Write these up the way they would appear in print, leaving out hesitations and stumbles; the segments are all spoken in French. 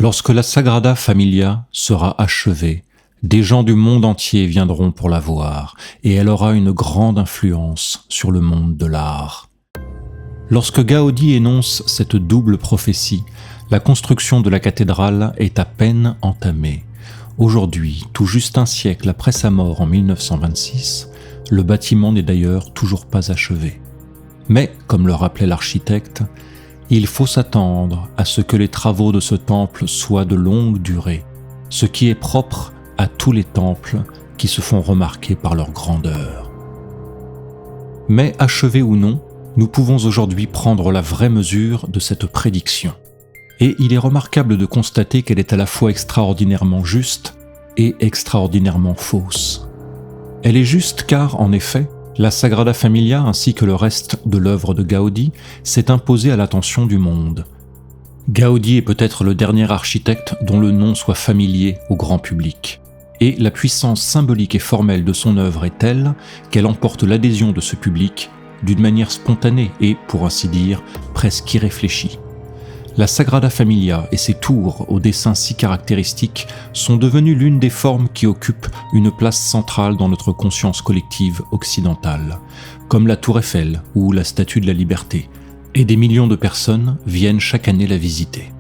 Lorsque la Sagrada Familia sera achevée, des gens du monde entier viendront pour la voir, et elle aura une grande influence sur le monde de l'art. Lorsque Gaudí énonce cette double prophétie, la construction de la cathédrale est à peine entamée. Aujourd'hui, tout juste un siècle après sa mort en 1926, le bâtiment n'est d'ailleurs toujours pas achevé. Mais, comme le rappelait l'architecte, il faut s'attendre à ce que les travaux de ce temple soient de longue durée, ce qui est propre à tous les temples qui se font remarquer par leur grandeur. Mais achevés ou non, nous pouvons aujourd'hui prendre la vraie mesure de cette prédiction. Et il est remarquable de constater qu'elle est à la fois extraordinairement juste et extraordinairement fausse. Elle est juste car, en effet, la Sagrada Familia ainsi que le reste de l'œuvre de Gaudí s'est imposée à l'attention du monde. Gaudí est peut-être le dernier architecte dont le nom soit familier au grand public. Et la puissance symbolique et formelle de son œuvre est telle qu'elle emporte l'adhésion de ce public d'une manière spontanée et, pour ainsi dire, presque irréfléchie. La Sagrada Familia et ses tours aux dessins si caractéristiques sont devenues l'une des formes qui occupent une place centrale dans notre conscience collective occidentale, comme la Tour Eiffel ou la Statue de la Liberté, et des millions de personnes viennent chaque année la visiter.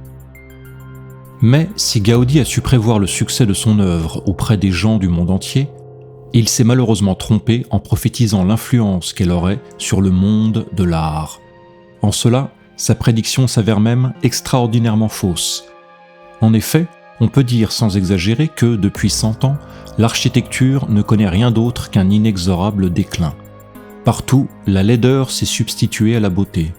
Mais si Gaudí a su prévoir le succès de son œuvre auprès des gens du monde entier, il s'est malheureusement trompé en prophétisant l'influence qu'elle aurait sur le monde de l'art. En cela, sa prédiction s'avère même extraordinairement fausse. En effet, on peut dire sans exagérer que, depuis 100 ans, l'architecture ne connaît rien d'autre qu'un inexorable déclin. Partout, la laideur s'est substituée à la beauté.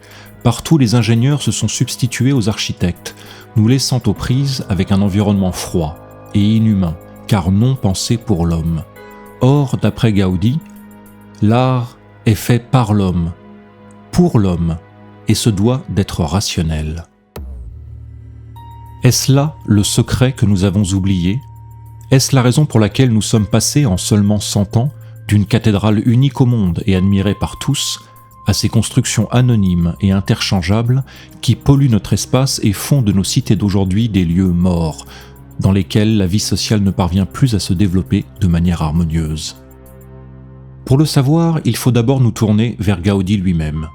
Partout, les ingénieurs se sont substitués aux architectes, nous laissant aux prises avec un environnement froid et inhumain, car non pensé pour l'homme. Or, d'après Gaudí, l'art est fait par l'homme, pour l'homme, et se doit d'être rationnel. Est-ce là le secret que nous avons oublié ? Est-ce la raison pour laquelle nous sommes passés en seulement 100 ans d'une cathédrale unique au monde et admirée par tous, à ces constructions anonymes et interchangeables qui polluent notre espace et font de nos cités d'aujourd'hui des lieux morts, dans lesquels la vie sociale ne parvient plus à se développer de manière harmonieuse. Pour le savoir, il faut d'abord nous tourner vers Gaudí lui-même.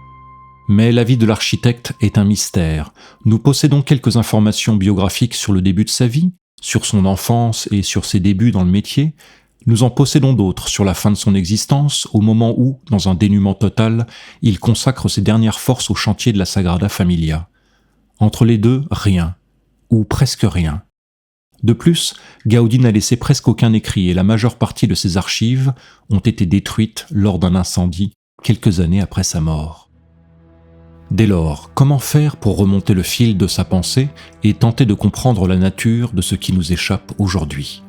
Mais la vie de l'architecte est un mystère. Nous possédons quelques informations biographiques sur le début de sa vie, sur son enfance et sur ses débuts dans le métier. Nous en possédons d'autres sur la fin de son existence, au moment où, dans un dénuement total, il consacre ses dernières forces au chantier de la Sagrada Familia. Entre les deux, rien, ou presque rien. De plus, Gaudí n'a laissé presque aucun écrit et la majeure partie de ses archives ont été détruites lors d'un incendie quelques années après sa mort. Dès lors, comment faire pour remonter le fil de sa pensée et tenter de comprendre la nature de ce qui nous échappe aujourd'hui ?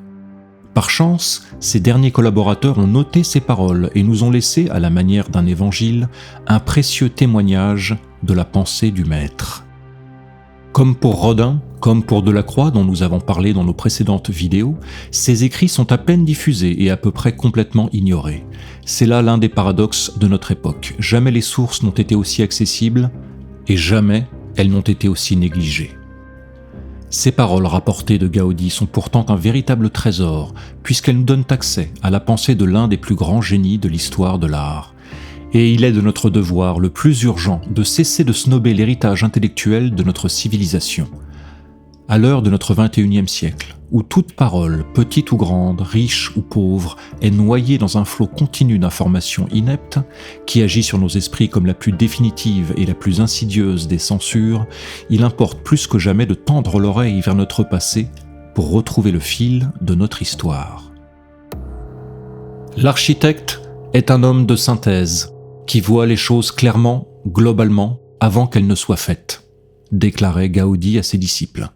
Par chance, ses derniers collaborateurs ont noté ces paroles et nous ont laissé, à la manière d'un évangile, un précieux témoignage de la pensée du maître. Comme pour Rodin, comme pour Delacroix dont nous avons parlé dans nos précédentes vidéos, ces écrits sont à peine diffusés et à peu près complètement ignorés. C'est là l'un des paradoxes de notre époque. Jamais les sources n'ont été aussi accessibles et jamais elles n'ont été aussi négligées. Ces paroles rapportées de Gaudí sont pourtant un véritable trésor, puisqu'elles nous donnent accès à la pensée de l'un des plus grands génies de l'histoire de l'art. Et il est de notre devoir le plus urgent de cesser de snober l'héritage intellectuel de notre civilisation. À l'heure de notre 21e siècle, où toute parole, petite ou grande, riche ou pauvre, est noyée dans un flot continu d'informations ineptes, qui agit sur nos esprits comme la plus définitive et la plus insidieuse des censures, il importe plus que jamais de tendre l'oreille vers notre passé pour retrouver le fil de notre histoire. L'architecte est un homme de synthèse, qui voit les choses clairement, globalement, avant qu'elles ne soient faites, déclarait Gaudí à ses disciples.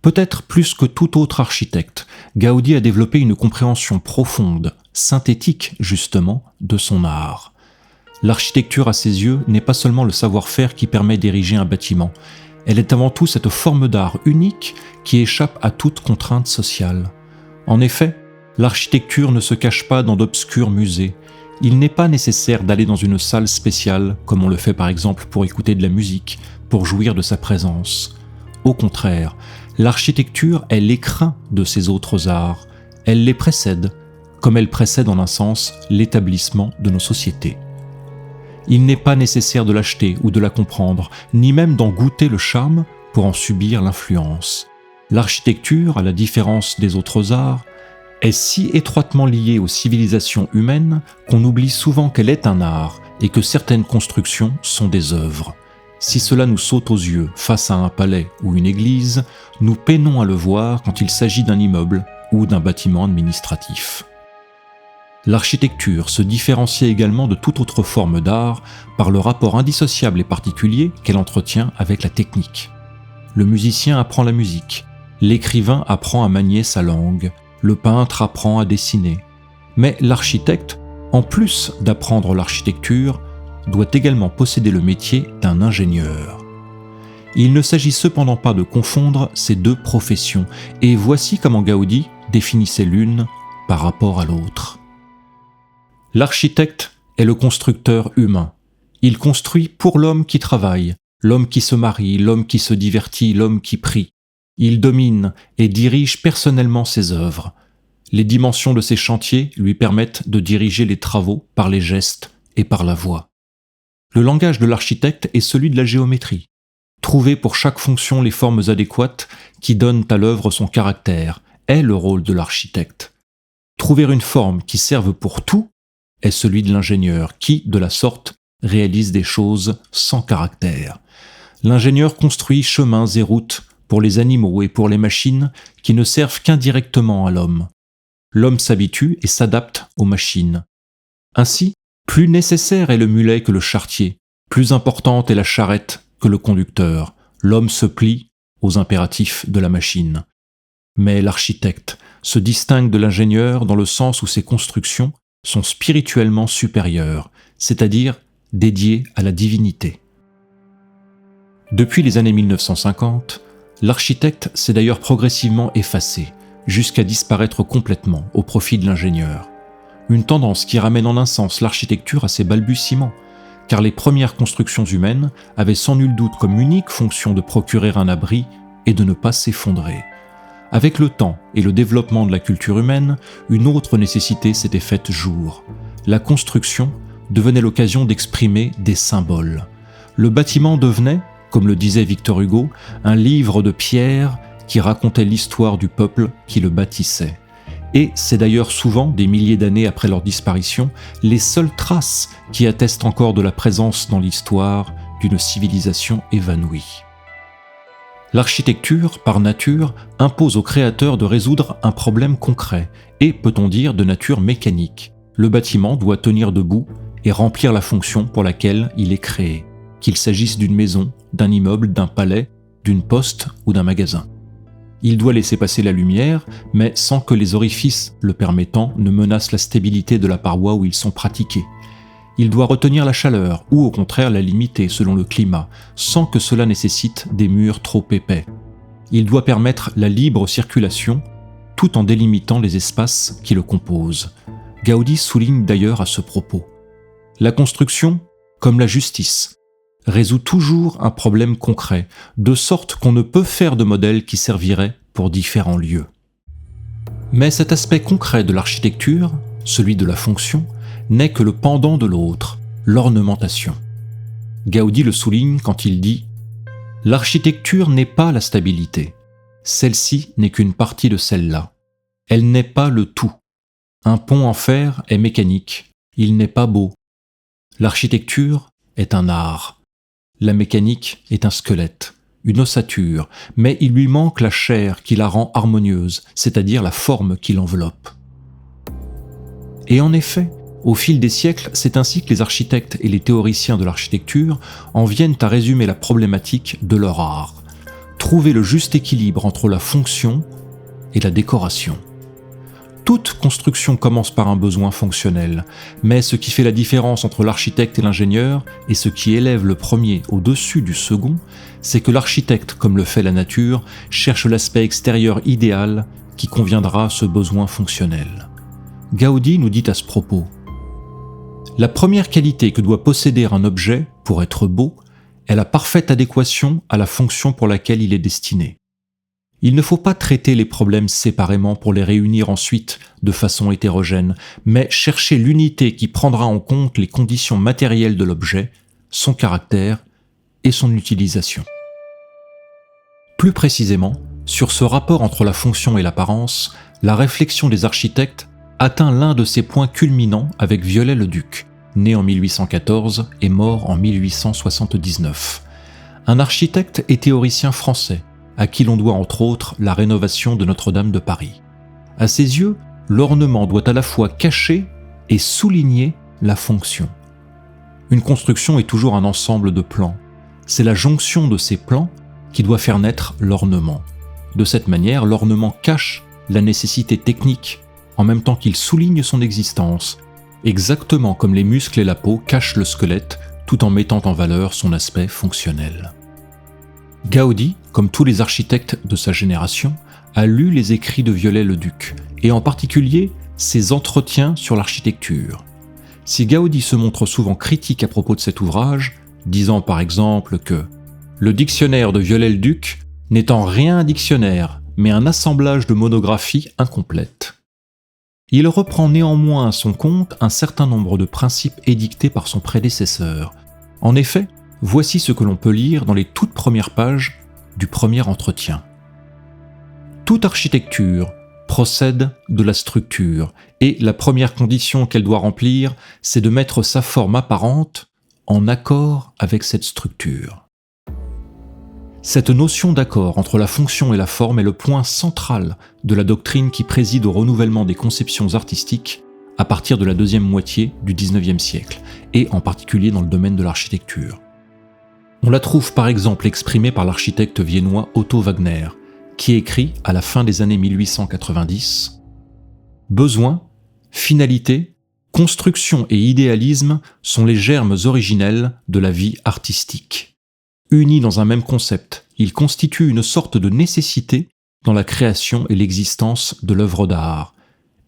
Peut-être plus que tout autre architecte, Gaudí a développé une compréhension profonde, synthétique justement, de son art. L'architecture à ses yeux n'est pas seulement le savoir-faire qui permet d'ériger un bâtiment, elle est avant tout cette forme d'art unique qui échappe à toute contrainte sociale. En effet, l'architecture ne se cache pas dans d'obscurs musées. Il n'est pas nécessaire d'aller dans une salle spéciale, comme on le fait par exemple pour écouter de la musique, pour jouir de sa présence. Au contraire, l'architecture est l'écrin de ces autres arts. Elle les précède, comme elle précède en un sens l'établissement de nos sociétés. Il n'est pas nécessaire de l'acheter ou de la comprendre, ni même d'en goûter le charme pour en subir l'influence. L'architecture, à la différence des autres arts, est si étroitement liée aux civilisations humaines qu'on oublie souvent qu'elle est un art et que certaines constructions sont des œuvres. Si cela nous saute aux yeux face à un palais ou une église, nous peinons à le voir quand il s'agit d'un immeuble ou d'un bâtiment administratif. L'architecture se différencie également de toute autre forme d'art par le rapport indissociable et particulier qu'elle entretient avec la technique. Le musicien apprend la musique, l'écrivain apprend à manier sa langue, le peintre apprend à dessiner. Mais l'architecte, en plus d'apprendre l'architecture, doit également posséder le métier d'un ingénieur. Il ne s'agit cependant pas de confondre ces deux professions, et voici comment Gaudi définissait l'une par rapport à l'autre. L'architecte est le constructeur humain. Il construit pour l'homme qui travaille, l'homme qui se marie, l'homme qui se divertit, l'homme qui prie. Il domine et dirige personnellement ses œuvres. Les dimensions de ses chantiers lui permettent de diriger les travaux par les gestes et par la voix. Le langage de l'architecte est celui de la géométrie. Trouver pour chaque fonction les formes adéquates qui donnent à l'œuvre son caractère est le rôle de l'architecte. Trouver une forme qui serve pour tout est celui de l'ingénieur qui, de la sorte, réalise des choses sans caractère. L'ingénieur construit chemins et routes pour les animaux et pour les machines qui ne servent qu'indirectement à l'homme. L'homme s'habitue et s'adapte aux machines. Ainsi, plus nécessaire est le mulet que le charretier, plus importante est la charrette que le conducteur. L'homme se plie aux impératifs de la machine. Mais l'architecte se distingue de l'ingénieur dans le sens où ses constructions sont spirituellement supérieures, c'est-à-dire dédiées à la divinité. Depuis les années 1950, l'architecte s'est d'ailleurs progressivement effacé, jusqu'à disparaître complètement au profit de l'ingénieur. Une tendance qui ramène en un sens l'architecture à ses balbutiements, car les premières constructions humaines avaient sans nul doute comme unique fonction de procurer un abri et de ne pas s'effondrer. Avec le temps et le développement de la culture humaine, une autre nécessité s'était faite jour. La construction devenait l'occasion d'exprimer des symboles. Le bâtiment devenait, comme le disait Victor Hugo, un livre de pierre qui racontait l'histoire du peuple qui le bâtissait. Et c'est d'ailleurs souvent, des milliers d'années après leur disparition, les seules traces qui attestent encore de la présence dans l'histoire d'une civilisation évanouie. L'architecture, par nature, impose au créateur de résoudre un problème concret et, peut-on dire, de nature mécanique. Le bâtiment doit tenir debout et remplir la fonction pour laquelle il est créé, qu'il s'agisse d'une maison, d'un immeuble, d'un palais, d'une poste ou d'un magasin. Il doit laisser passer la lumière, mais sans que les orifices le permettant ne menacent la stabilité de la paroi où ils sont pratiqués. Il doit retenir la chaleur, ou au contraire la limiter selon le climat, sans que cela nécessite des murs trop épais. Il doit permettre la libre circulation, tout en délimitant les espaces qui le composent. Gaudi souligne d'ailleurs à ce propos. La construction, comme la justice, résout toujours un problème concret, de sorte qu'on ne peut faire de modèle qui servirait pour différents lieux. Mais cet aspect concret de l'architecture, celui de la fonction, n'est que le pendant de l'autre, l'ornementation. Gaudi le souligne quand il dit « L'architecture n'est pas la stabilité. Celle-ci n'est qu'une partie de celle-là. Elle n'est pas le tout. Un pont en fer est mécanique. Il n'est pas beau. L'architecture est un art. La mécanique est un squelette, une ossature, mais il lui manque la chair qui la rend harmonieuse, c'est-à-dire la forme qui l'enveloppe. » Et en effet, au fil des siècles, c'est ainsi que les architectes et les théoriciens de l'architecture en viennent à résumer la problématique de leur art. Trouver le juste équilibre entre la fonction et la décoration. Toute construction commence par un besoin fonctionnel, mais ce qui fait la différence entre l'architecte et l'ingénieur, et ce qui élève le premier au-dessus du second, c'est que l'architecte, comme le fait la nature, cherche l'aspect extérieur idéal qui conviendra à ce besoin fonctionnel. Gaudi nous dit à ce propos : la première qualité que doit posséder un objet pour être beau est la parfaite adéquation à la fonction pour laquelle il est destiné. Il ne faut pas traiter les problèmes séparément pour les réunir ensuite de façon hétérogène, mais chercher l'unité qui prendra en compte les conditions matérielles de l'objet, son caractère et son utilisation. Plus précisément, sur ce rapport entre la fonction et l'apparence, la réflexion des architectes atteint l'un de ses points culminants avec Viollet-le-Duc, né en 1814 et mort en 1879. Un architecte et théoricien français, à qui l'on doit entre autres la rénovation de Notre-Dame de Paris. À ses yeux, l'ornement doit à la fois cacher et souligner la fonction. Une construction est toujours un ensemble de plans. C'est la jonction de ces plans qui doit faire naître l'ornement. De cette manière, l'ornement cache la nécessité technique en même temps qu'il souligne son existence, exactement comme les muscles et la peau cachent le squelette tout en mettant en valeur son aspect fonctionnel. Gaudi, comme tous les architectes de sa génération, a lu les écrits de Viollet-le-Duc, et en particulier ses entretiens sur l'architecture. Si Gaudi se montre souvent critique à propos de cet ouvrage, disant par exemple que « le dictionnaire de Viollet-le-Duc n'est en rien un dictionnaire, mais un assemblage de monographies incomplètes », il reprend néanmoins à son compte un certain nombre de principes édictés par son prédécesseur. En effet, voici ce que l'on peut lire dans les toutes premières pages du premier entretien. Toute architecture procède de la structure, et la première condition qu'elle doit remplir, c'est de mettre sa forme apparente en accord avec cette structure. Cette notion d'accord entre la fonction et la forme est le point central de la doctrine qui préside au renouvellement des conceptions artistiques à partir de la deuxième moitié du XIXe siècle, et en particulier dans le domaine de l'architecture. On la trouve par exemple exprimée par l'architecte viennois Otto Wagner, qui écrit à la fin des années 1890 « Besoin, finalité, construction et idéalisme sont les germes originels de la vie artistique. Unis dans un même concept, ils constituent une sorte de nécessité dans la création et l'existence de l'œuvre d'art,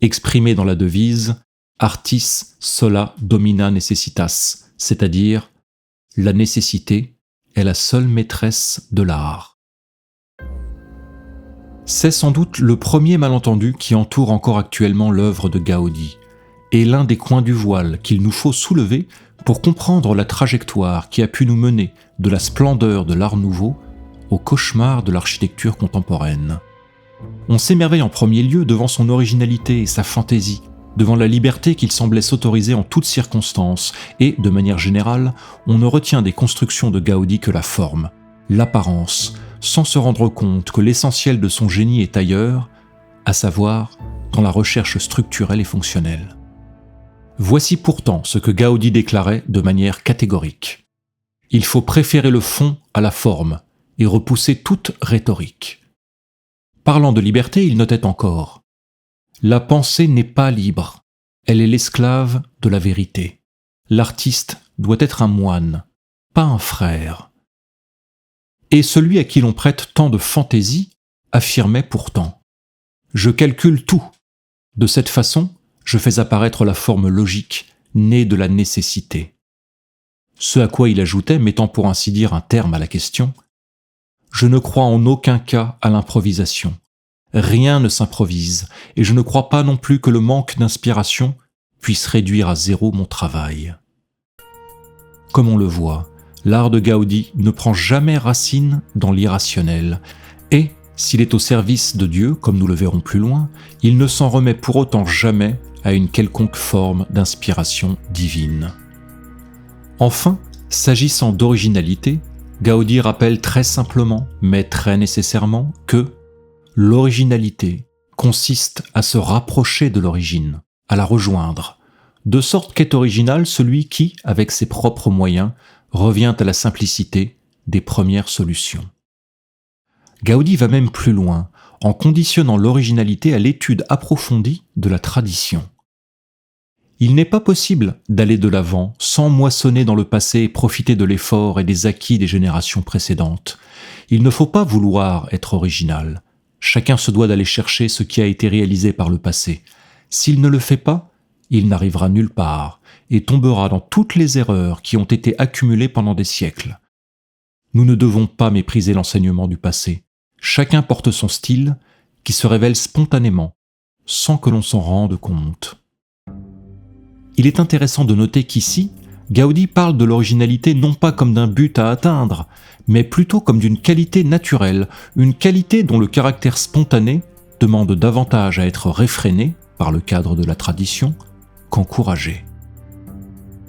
exprimée dans la devise « Artis sola domina necessitas », c'est-à-dire « La nécessité est la seule maîtresse de l'art ». C'est sans doute le premier malentendu qui entoure encore actuellement l'œuvre de Gaudi, et l'un des coins du voile qu'il nous faut soulever pour comprendre la trajectoire qui a pu nous mener de la splendeur de l'Art nouveau au cauchemar de l'architecture contemporaine. On s'émerveille en premier lieu devant son originalité et sa fantaisie, devant la liberté qu'il semblait s'autoriser en toutes circonstances, et, de manière générale, on ne retient des constructions de Gaudi que la forme, l'apparence, sans se rendre compte que l'essentiel de son génie est ailleurs, à savoir dans la recherche structurelle et fonctionnelle. Voici pourtant ce que Gaudi déclarait de manière catégorique. Il faut préférer le fond à la forme et repousser toute rhétorique. Parlant de liberté, il notait encore « La pensée n'est pas libre, elle est l'esclave de la vérité. L'artiste doit être un moine, pas un frère. » Et celui à qui l'on prête tant de fantaisie affirmait pourtant « Je calcule tout. De cette façon, je fais apparaître la forme logique, née de la nécessité. » Ce à quoi il ajoutait, mettant pour ainsi dire un terme à la question, « Je ne crois en aucun cas à l'improvisation. Rien ne s'improvise, et je ne crois pas non plus que le manque d'inspiration puisse réduire à zéro mon travail. » Comme on le voit, l'art de Gaudi ne prend jamais racine dans l'irrationnel, et, s'il est au service de Dieu, comme nous le verrons plus loin, il ne s'en remet pour autant jamais à une quelconque forme d'inspiration divine. Enfin, s'agissant d'originalité, Gaudi rappelle très simplement, mais très nécessairement, que l'originalité consiste à se rapprocher de l'origine, à la rejoindre, de sorte qu'est original celui qui, avec ses propres moyens, revient à la simplicité des premières solutions. Gaudi va même plus loin, en conditionnant l'originalité à l'étude approfondie de la tradition. Il n'est pas possible d'aller de l'avant sans moissonner dans le passé et profiter de l'effort et des acquis des générations précédentes. Il ne faut pas vouloir être original. Chacun se doit d'aller chercher ce qui a été réalisé par le passé. S'il ne le fait pas, il n'arrivera nulle part et tombera dans toutes les erreurs qui ont été accumulées pendant des siècles. Nous ne devons pas mépriser l'enseignement du passé. Chacun porte son style, qui se révèle spontanément, sans que l'on s'en rende compte. Il est intéressant de noter qu'ici, Gaudí parle de l'originalité non pas comme d'un but à atteindre, mais plutôt comme d'une qualité naturelle, une qualité dont le caractère spontané demande davantage à être réfréné par le cadre de la tradition qu'encouragé.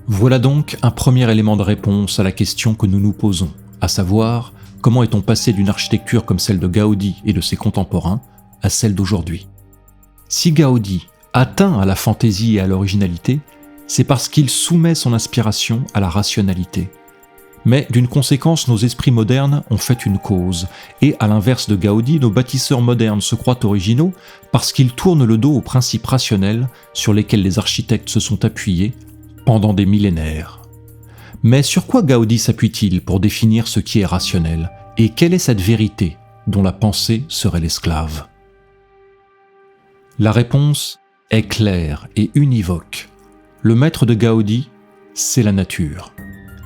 Voilà donc un premier élément de réponse à la question que nous nous posons, à savoir comment est-on passé d'une architecture comme celle de Gaudí et de ses contemporains à celle d'aujourd'hui. Si Gaudí atteint à la fantaisie et à l'originalité, c'est parce qu'il soumet son inspiration à la rationalité. Mais d'une conséquence, nos esprits modernes ont fait une cause, et à l'inverse de Gaudí, nos bâtisseurs modernes se croient originaux parce qu'ils tournent le dos aux principes rationnels sur lesquels les architectes se sont appuyés pendant des millénaires. Mais sur quoi Gaudí s'appuie-t-il pour définir ce qui est rationnel, et quelle est cette vérité dont la pensée serait l'esclave ? La réponse est claire et univoque. Le maître de Gaudí, c'est la nature.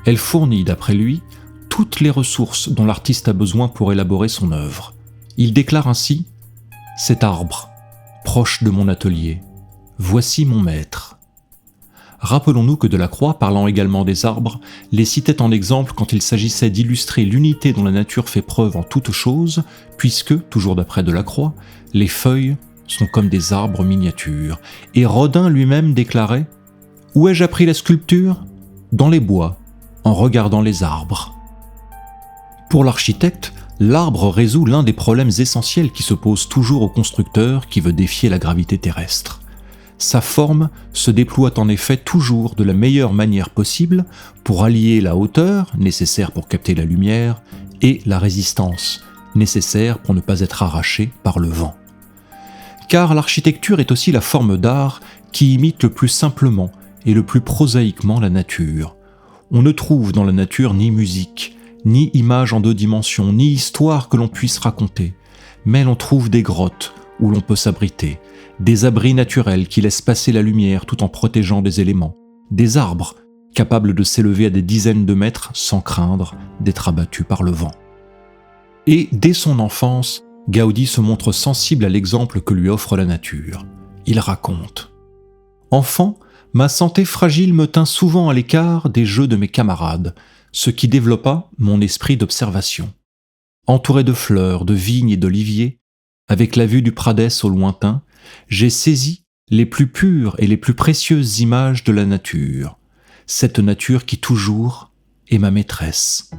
Elle fournit, d'après lui, toutes les ressources dont l'artiste a besoin pour élaborer son œuvre. Il déclare ainsi « Cet arbre, proche de mon atelier, voici mon maître ». Rappelons-nous que Delacroix, parlant également des arbres, les citait en exemple quand il s'agissait d'illustrer l'unité dont la nature fait preuve en toutes choses, puisque, toujours d'après Delacroix, les feuilles sont comme des arbres miniatures. Et Rodin lui-même déclarait « Où ai-je appris la sculpture ? Dans les bois, en regardant les arbres. » Pour l'architecte, l'arbre résout l'un des problèmes essentiels qui se posent toujours au constructeur qui veut défier la gravité terrestre. Sa forme se déploie en effet toujours de la meilleure manière possible pour allier la hauteur, nécessaire pour capter la lumière, et la résistance, nécessaire pour ne pas être arraché par le vent. Car l'architecture est aussi la forme d'art qui imite le plus simplement et le plus prosaïquement la nature. On ne trouve dans la nature ni musique, ni image en 2 dimensions, ni histoire que l'on puisse raconter, mais l'on trouve des grottes où l'on peut s'abriter, des abris naturels qui laissent passer la lumière tout en protégeant des éléments, des arbres capables de s'élever à des dizaines de mètres sans craindre d'être abattus par le vent. Et dès son enfance, Gaudí se montre sensible à l'exemple que lui offre la nature. Il raconte « Enfant, ma santé fragile me tint souvent à l'écart des jeux de mes camarades, ce qui développa mon esprit d'observation. Entouré de fleurs, de vignes et d'oliviers, avec la vue du Pradès au lointain, j'ai saisi les plus pures et les plus précieuses images de la nature, cette nature qui toujours est ma maîtresse. »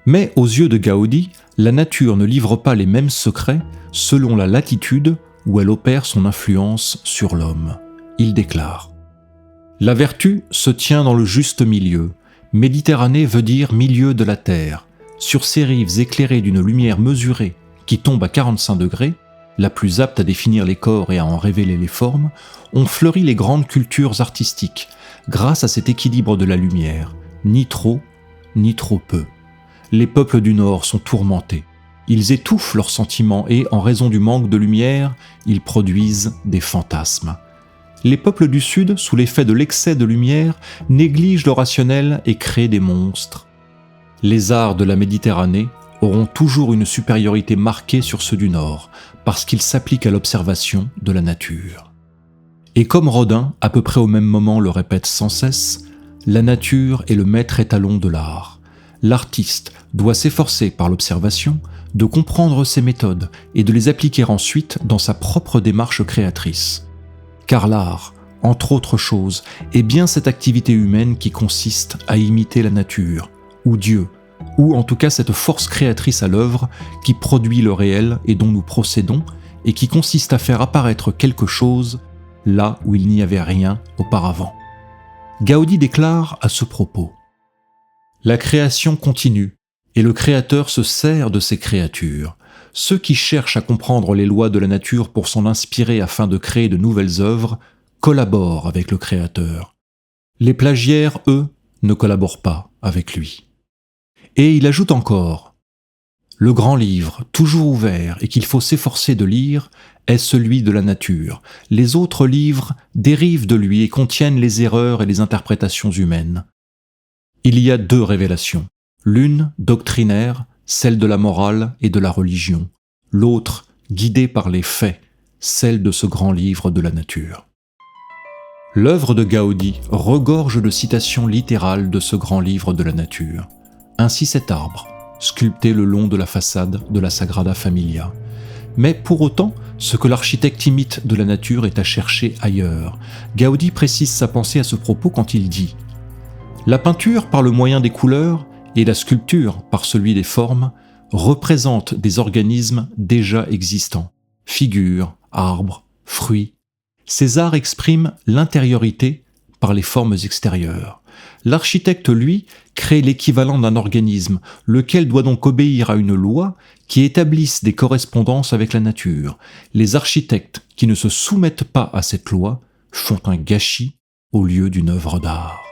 Mais aux yeux de Gaudí, la nature ne livre pas les mêmes secrets selon la latitude où elle opère son influence sur l'homme. Il déclare « La vertu se tient dans le juste milieu. Méditerranée veut dire milieu de la terre. Sur ces rives éclairées d'une lumière mesurée qui tombe à 45 degrés, la plus apte à définir les corps et à en révéler les formes, ont fleuri les grandes cultures artistiques, grâce à cet équilibre de la lumière, ni trop, ni trop peu. Les peuples du Nord sont tourmentés. Ils étouffent leurs sentiments et, en raison du manque de lumière, ils produisent des fantasmes. Les peuples du Sud, sous l'effet de l'excès de lumière, négligent le rationnel et créent des monstres. Les arts de la Méditerranée auront toujours une supériorité marquée sur ceux du Nord, parce qu'ils s'appliquent à l'observation de la nature. Et comme Rodin, à peu près au même moment, le répète sans cesse, la nature est le maître étalon de l'art. L'artiste doit s'efforcer par l'observation de comprendre ses méthodes et de les appliquer ensuite dans sa propre démarche créatrice. Car l'art, entre autres choses, est bien cette activité humaine qui consiste à imiter la nature, ou Dieu, ou en tout cas cette force créatrice à l'œuvre qui produit le réel et dont nous procédons, et qui consiste à faire apparaître quelque chose là où il n'y avait rien auparavant. Gaudí déclare à ce propos « La création continue, et le créateur se sert de ses créatures. Ceux qui cherchent à comprendre les lois de la nature pour s'en inspirer afin de créer de nouvelles œuvres collaborent avec le créateur. Les plagiaires, eux, ne collaborent pas avec lui. » Et il ajoute encore « Le grand livre, toujours ouvert et qu'il faut s'efforcer de lire, est celui de la nature. Les autres livres dérivent de lui et contiennent les erreurs et les interprétations humaines. Il y a 2 révélations, L'une doctrinaire, celle de la morale et de la religion. L'autre guidée par les faits, celle de ce grand livre de la nature. L'œuvre de Gaudi regorge de citations littérales de ce grand livre de la nature. Ainsi cet arbre, sculpté le long de la façade de la Sagrada Familia. Mais pour autant, ce que l'architecte imite de la nature est à chercher ailleurs. Gaudi précise sa pensée à ce propos quand il dit « La peinture, par le moyen des couleurs, et la sculpture, par celui des formes, représentent des organismes déjà existants, figures, arbres, fruits. Ces arts expriment l'intériorité par les formes extérieures. L'architecte, lui, crée l'équivalent d'un organisme, lequel doit donc obéir à une loi qui établisse des correspondances avec la nature. Les architectes qui ne se soumettent pas à cette loi font un gâchis au lieu d'une œuvre d'art. »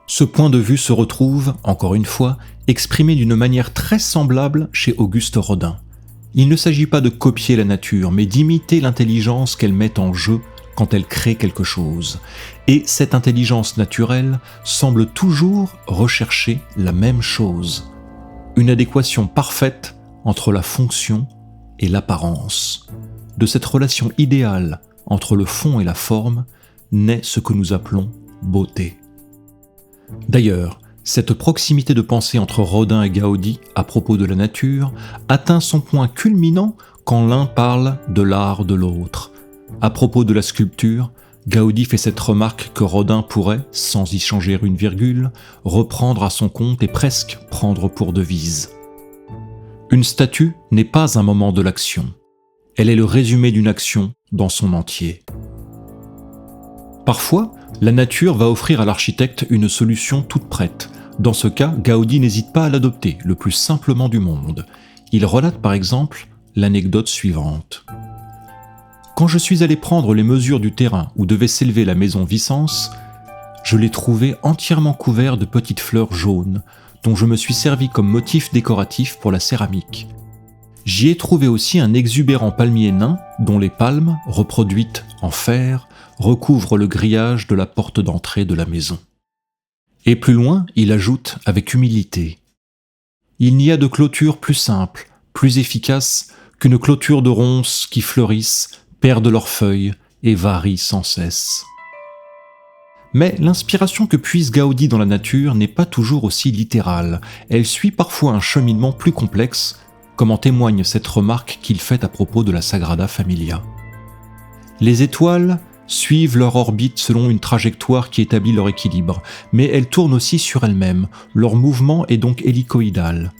Ce point de vue se retrouve, encore une fois, exprimé d'une manière très semblable chez Auguste Rodin. Il ne s'agit pas de copier la nature, mais d'imiter l'intelligence qu'elle met en jeu quand elle crée quelque chose. Et cette intelligence naturelle semble toujours rechercher la même chose. Une adéquation parfaite entre la fonction et l'apparence. De cette relation idéale entre le fond et la forme naît ce que nous appelons beauté. D'ailleurs, cette proximité de pensée entre Rodin et Gaudi à propos de la nature atteint son point culminant quand l'un parle de l'art de l'autre. À propos de la sculpture, Gaudi fait cette remarque que Rodin pourrait, sans y changer une virgule, reprendre à son compte et presque prendre pour devise. Une statue n'est pas un moment de l'action. Elle est le résumé d'une action dans son entier. Parfois, la nature va offrir à l'architecte une solution toute prête. Dans ce cas, Gaudi n'hésite pas à l'adopter, le plus simplement du monde. Il relate par exemple l'anecdote suivante. « Quand je suis allé prendre les mesures du terrain où devait s'élever la maison Vicence, je l'ai trouvé entièrement couvert de petites fleurs jaunes, dont je me suis servi comme motif décoratif pour la céramique. J'y ai trouvé aussi un exubérant palmier nain dont les palmes, reproduites en fer, recouvrent le grillage de la porte d'entrée de la maison. » Et plus loin, il ajoute avec humilité « Il n'y a de clôture plus simple, plus efficace qu'une clôture de ronces qui fleurissent, perdent leurs feuilles et varient sans cesse. » Mais l'inspiration que puise Gaudi dans la nature n'est pas toujours aussi littérale. Elle suit parfois un cheminement plus complexe, comme en témoigne cette remarque qu'il fait à propos de la Sagrada Familia. Les étoiles suivent leur orbite selon une trajectoire qui établit leur équilibre, mais elles tournent aussi sur elles-mêmes, leur mouvement est donc hélicoïdal.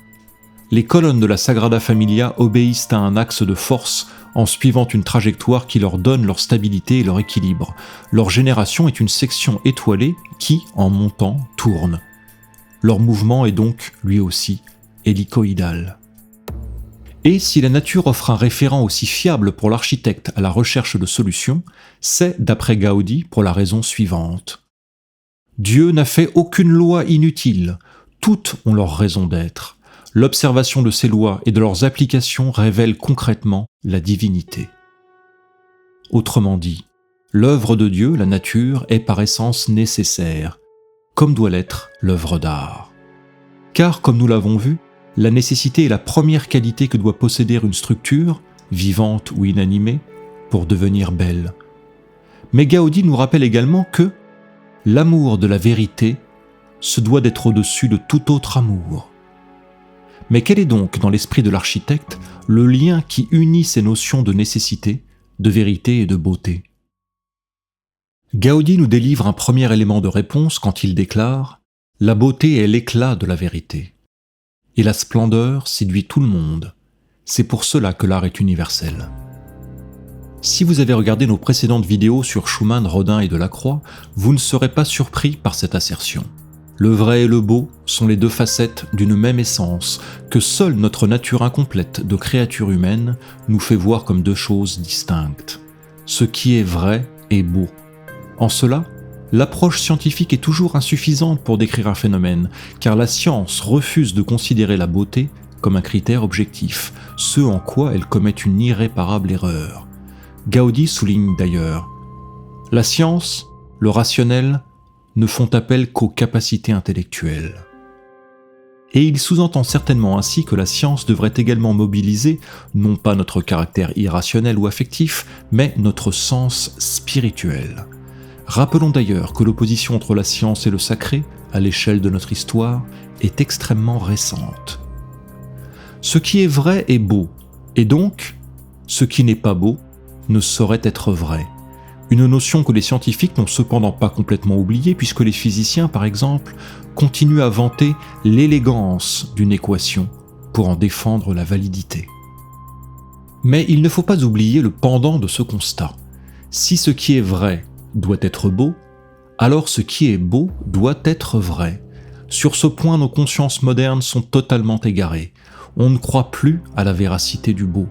Les colonnes de la Sagrada Familia obéissent à un axe de force en suivant une trajectoire qui leur donne leur stabilité et leur équilibre. Leur génération est une section étoilée qui, en montant, tourne. Leur mouvement est donc, lui aussi, hélicoïdal. Et si la nature offre un référent aussi fiable pour l'architecte à la recherche de solutions, c'est, d'après Gaudi, pour la raison suivante. Dieu n'a fait aucune loi inutile, toutes ont leur raison d'être. L'observation de ces lois et de leurs applications révèle concrètement la divinité. Autrement dit, l'œuvre de Dieu, la nature, est par essence nécessaire, comme doit l'être l'œuvre d'art. Car, comme nous l'avons vu, la nécessité est la première qualité que doit posséder une structure, vivante ou inanimée, pour devenir belle. Mais Gaudi nous rappelle également que l'amour de la vérité se doit d'être au-dessus de tout autre amour. Mais quel est donc, dans l'esprit de l'architecte, le lien qui unit ces notions de nécessité, de vérité et de beauté ? Gaudi nous délivre un premier élément de réponse quand il déclare « La beauté est l'éclat de la vérité. Et la splendeur séduit tout le monde. C'est pour cela que l'art est universel. » Si vous avez regardé nos précédentes vidéos sur Schumann, Rodin et Delacroix, vous ne serez pas surpris par cette assertion. Le vrai et le beau sont les deux facettes d'une même essence que seule notre nature incomplète de créature humaine nous fait voir comme deux choses distinctes. Ce qui est vrai est beau. En cela, l'approche scientifique est toujours insuffisante pour décrire un phénomène, car la science refuse de considérer la beauté comme un critère objectif, ce en quoi elle commet une irréparable erreur. Gaudi souligne d'ailleurs « La science, le rationnel, ne font appel qu'aux capacités intellectuelles. » et il sous-entend certainement ainsi que la science devrait également mobiliser non pas notre caractère irrationnel ou affectif, mais notre sens spirituel. Rappelons d'ailleurs que l'opposition entre la science et le sacré, à l'échelle de notre histoire, est extrêmement récente. Ce qui est vrai est beau, et donc, ce qui n'est pas beau ne saurait être vrai. Une notion que les scientifiques n'ont cependant pas complètement oubliée, puisque les physiciens, par exemple, continuent à vanter l'élégance d'une équation pour en défendre la validité. Mais il ne faut pas oublier le pendant de ce constat. Si ce qui est vrai doit être beau, alors ce qui est beau doit être vrai. Sur ce point, nos consciences modernes sont totalement égarées. On ne croit plus à la véracité du beau,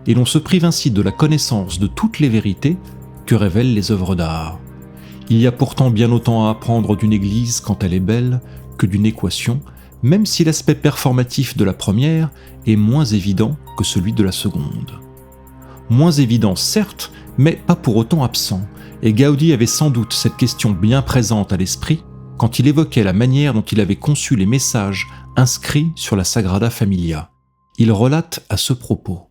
et l'on se prive ainsi de la connaissance de toutes les vérités que révèlent les œuvres d'art. Il y a pourtant bien autant à apprendre d'une église quand elle est belle que d'une équation, même si l'aspect performatif de la première est moins évident que celui de la seconde. Moins évident certes, mais pas pour autant absent, et Gaudi avait sans doute cette question bien présente à l'esprit quand il évoquait la manière dont il avait conçu les messages inscrits sur la Sagrada Familia. Il relate à ce propos: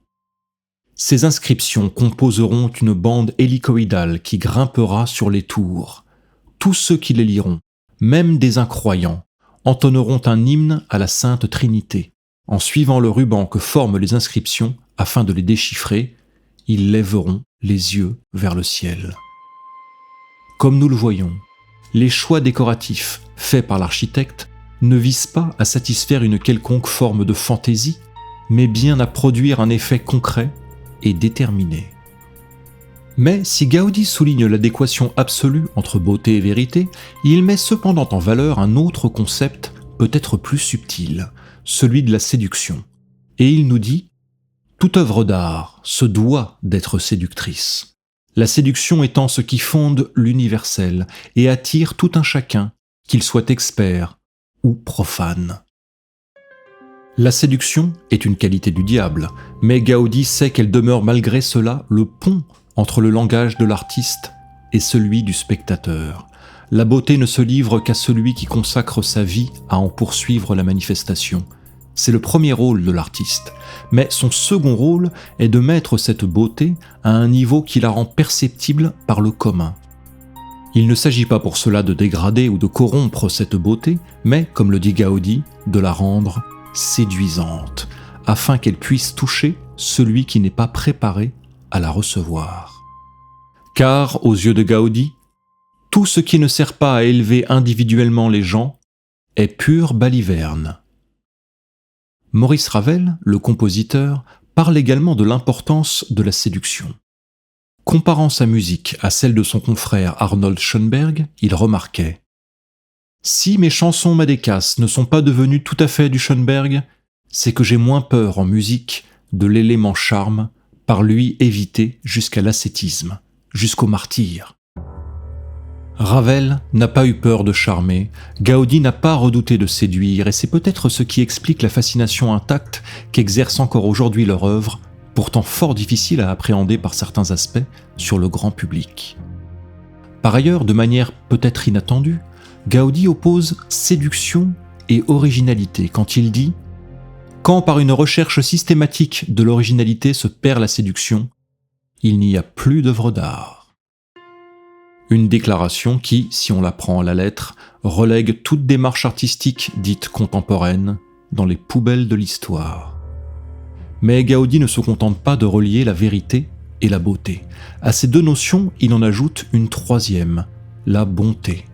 ces inscriptions composeront une bande hélicoïdale qui grimpera sur les tours. Tous ceux qui les liront, même des incroyants, entonneront un hymne à la Sainte Trinité. En suivant le ruban que forment les inscriptions, afin de les déchiffrer, ils lèveront les yeux vers le ciel. Comme nous le voyons, les choix décoratifs faits par l'architecte ne visent pas à satisfaire une quelconque forme de fantaisie, mais bien à produire un effet concret et déterminé. Mais si Gaudi souligne l'adéquation absolue entre beauté et vérité, il met cependant en valeur un autre concept peut-être plus subtil, celui de la séduction. Et il nous dit « Toute œuvre d'art se doit d'être séductrice. La séduction étant ce qui fonde l'universel et attire tout un chacun, qu'il soit expert ou profane. » La séduction est une qualité du diable, mais Gaudi sait qu'elle demeure malgré cela le pont entre le langage de l'artiste et celui du spectateur. La beauté ne se livre qu'à celui qui consacre sa vie à en poursuivre la manifestation. C'est le premier rôle de l'artiste, mais son second rôle est de mettre cette beauté à un niveau qui la rend perceptible par le commun. Il ne s'agit pas pour cela de dégrader ou de corrompre cette beauté, mais, comme le dit Gaudi, de la rendre séduisante, afin qu'elle puisse toucher celui qui n'est pas préparé à la recevoir. Car, aux yeux de Gaudi, tout ce qui ne sert pas à élever individuellement les gens est pure baliverne. Maurice Ravel, le compositeur, parle également de l'importance de la séduction. Comparant sa musique à celle de son confrère Arnold Schoenberg, il remarquait: si mes chansons Madécas ne sont pas devenues tout à fait du Schoenberg, c'est que j'ai moins peur en musique de l'élément charme, par lui évité jusqu'à l'ascétisme, jusqu'au martyre. Ravel n'a pas eu peur de charmer, Gaudi n'a pas redouté de séduire, et c'est peut-être ce qui explique la fascination intacte qu'exerce encore aujourd'hui leur œuvre, pourtant fort difficile à appréhender par certains aspects, sur le grand public. Par ailleurs, de manière peut-être inattendue, Gaudi oppose séduction et originalité quand il dit « Quand par une recherche systématique de l'originalité se perd la séduction, il n'y a plus d'œuvre d'art. » Une déclaration qui, si on la prend à la lettre, relègue toute démarche artistique dite contemporaine dans les poubelles de l'histoire. Mais Gaudi ne se contente pas de relier la vérité et la beauté. À ces deux notions, il en ajoute une troisième, la bonté.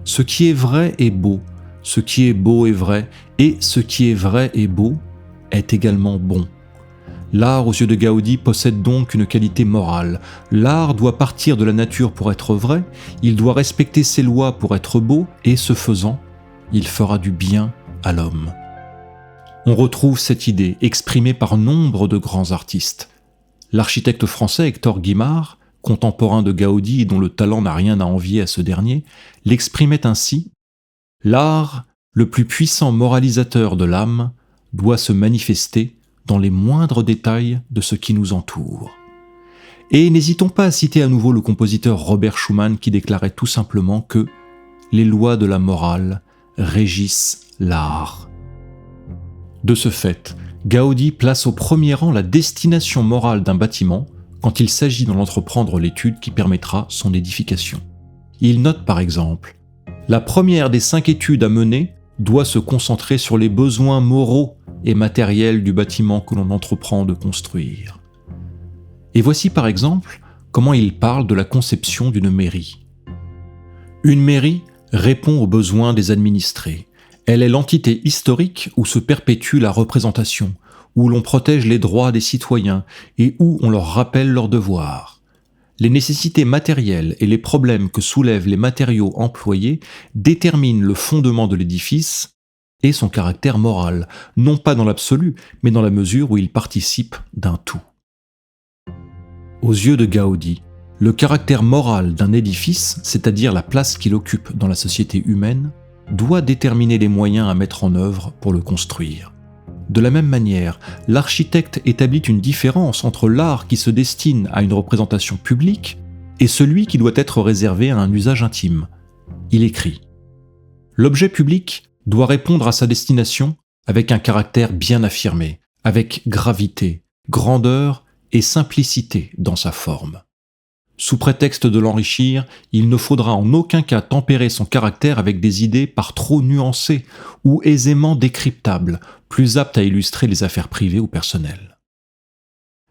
Ce qui est vrai est beau, ce qui est beau est vrai, et ce qui est vrai et beau est également bon. L'art, aux yeux de Gaudi, possède donc une qualité morale. L'art doit partir de la nature pour être vrai, il doit respecter ses lois pour être beau, et ce faisant, il fera du bien à l'homme. On retrouve cette idée exprimée par nombre de grands artistes. L'architecte français Hector Guimard, contemporain de Gaudi et dont le talent n'a rien à envier à ce dernier, l'exprimait ainsi: « L'art, le plus puissant moralisateur de l'âme, doit se manifester dans les moindres détails de ce qui nous entoure. » Et n'hésitons pas à citer à nouveau le compositeur Robert Schumann qui déclarait tout simplement que « les lois de la morale régissent l'art ». De ce fait, Gaudi place au premier rang la destination morale d'un bâtiment quand il s'agit d'en entreprendre l'étude qui permettra son édification. Il note par exemple « La première des 5 études à mener doit se concentrer sur les besoins moraux et matériels du bâtiment que l'on entreprend de construire. » Et voici par exemple comment il parle de la conception d'une mairie. Une mairie répond aux besoins des administrés. Elle est l'entité historique où se perpétue la représentation, où l'on protège les droits des citoyens et où on leur rappelle leurs devoirs. Les nécessités matérielles et les problèmes que soulèvent les matériaux employés déterminent le fondement de l'édifice et son caractère moral, non pas dans l'absolu, mais dans la mesure où il participe d'un tout. Aux yeux de Gaudi, le caractère moral d'un édifice, c'est-à-dire la place qu'il occupe dans la société humaine, doit déterminer les moyens à mettre en œuvre pour le construire. De la même manière, l'architecte établit une différence entre l'art qui se destine à une représentation publique et celui qui doit être réservé à un usage intime. Il écrit « L'objet public doit répondre à sa destination avec un caractère bien affirmé, avec gravité, grandeur et simplicité dans sa forme. Sous prétexte de l'enrichir, il ne faudra en aucun cas tempérer son caractère avec des idées par trop nuancées ou aisément décryptables, plus aptes à illustrer les affaires privées ou personnelles.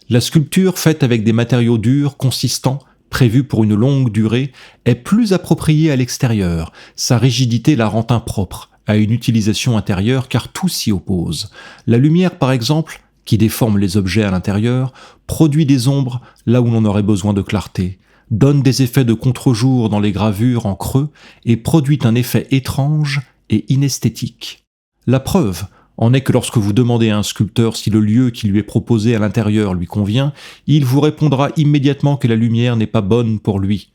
La sculpture faite avec des matériaux durs, consistants, prévus pour une longue durée, est plus appropriée à l'extérieur. Sa rigidité la rend impropre à une utilisation intérieure car tout s'y oppose. La lumière, par exemple, qui déforme les objets à l'intérieur, produit des ombres là où l'on aurait besoin de clarté, donne des effets de contre-jour dans les gravures en creux et produit un effet étrange et inesthétique. La preuve en est que lorsque vous demandez à un sculpteur si le lieu qui lui est proposé à l'intérieur lui convient, il vous répondra immédiatement que la lumière n'est pas bonne pour lui.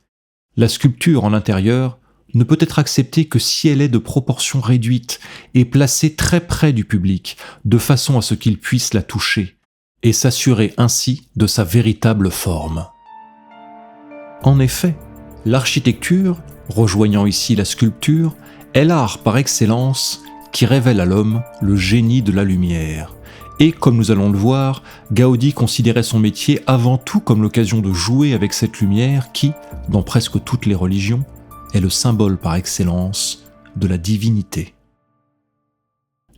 La sculpture en intérieur ne peut être acceptée que si elle est de proportions réduites et placée très près du public, de façon à ce qu'il puisse la toucher, et s'assurer ainsi de sa véritable forme. En effet, l'architecture, rejoignant ici la sculpture, est l'art par excellence qui révèle à l'homme le génie de la lumière. Et comme nous allons le voir, Gaudi considérait son métier avant tout comme l'occasion de jouer avec cette lumière qui, dans presque toutes les religions, est le symbole par excellence de la divinité.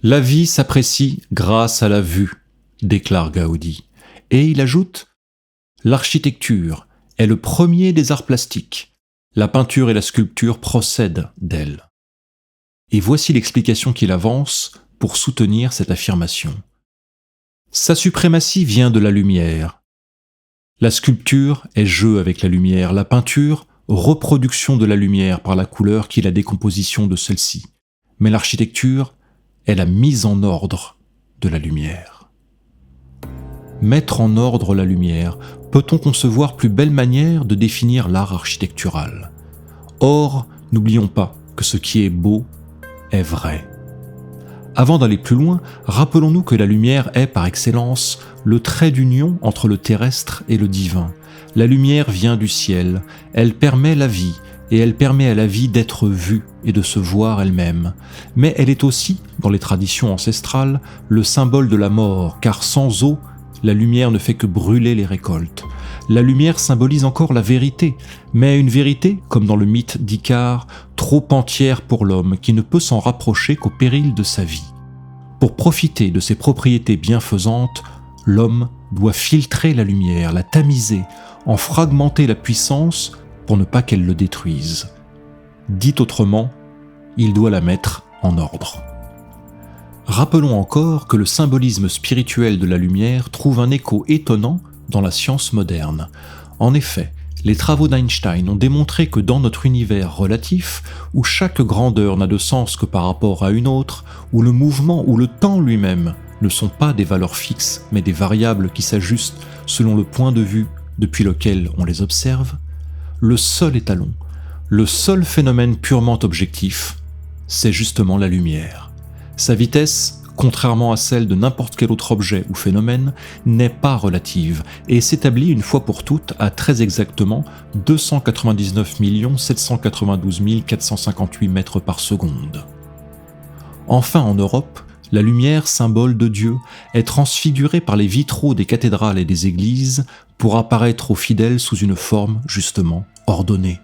La vie s'apprécie grâce à la vue, déclare Gaudi, et il ajoute « L'architecture est le premier des arts plastiques. La peinture et la sculpture procèdent d'elle. » Et voici l'explication qu'il avance pour soutenir cette affirmation. Sa suprématie vient de la lumière. La sculpture est jeu avec la lumière, la peinture reproduction de la lumière par la couleur qui est la décomposition de celle-ci. Mais l'architecture est la mise en ordre de la lumière. Mettre en ordre la lumière, peut-on concevoir plus belle manière de définir l'art architectural? Or, n'oublions pas que ce qui est beau est vrai. Avant d'aller plus loin, rappelons-nous que la lumière est, par excellence, le trait d'union entre le terrestre et le divin. La lumière vient du ciel, elle permet la vie, et elle permet à la vie d'être vue et de se voir elle-même. Mais elle est aussi, dans les traditions ancestrales, le symbole de la mort, car sans eau, la lumière ne fait que brûler les récoltes. La lumière symbolise encore la vérité, mais une vérité, comme dans le mythe d'Icare, trop entière pour l'homme, qui ne peut s'en rapprocher qu'au péril de sa vie. Pour profiter de ses propriétés bienfaisantes, l'homme doit filtrer la lumière, la tamiser, en fragmenter la puissance pour ne pas qu'elle le détruise. Dit autrement, il doit la mettre en ordre. Rappelons encore que le symbolisme spirituel de la lumière trouve un écho étonnant dans la science moderne. En effet, les travaux d'Einstein ont démontré que dans notre univers relatif, où chaque grandeur n'a de sens que par rapport à une autre, où le mouvement ou le temps lui-même ne sont pas des valeurs fixes, mais des variables qui s'ajustent selon le point de vue depuis lequel on les observe, le seul étalon, le seul phénomène purement objectif, c'est justement la lumière. Sa vitesse, contrairement à celle de n'importe quel autre objet ou phénomène, n'est pas relative et s'établit une fois pour toutes à très exactement 299 792 458 mètres par seconde. Enfin en Europe, la lumière, symbole de Dieu, est transfigurée par les vitraux des cathédrales et des églises pour apparaître aux fidèles sous une forme, justement, ordonnée.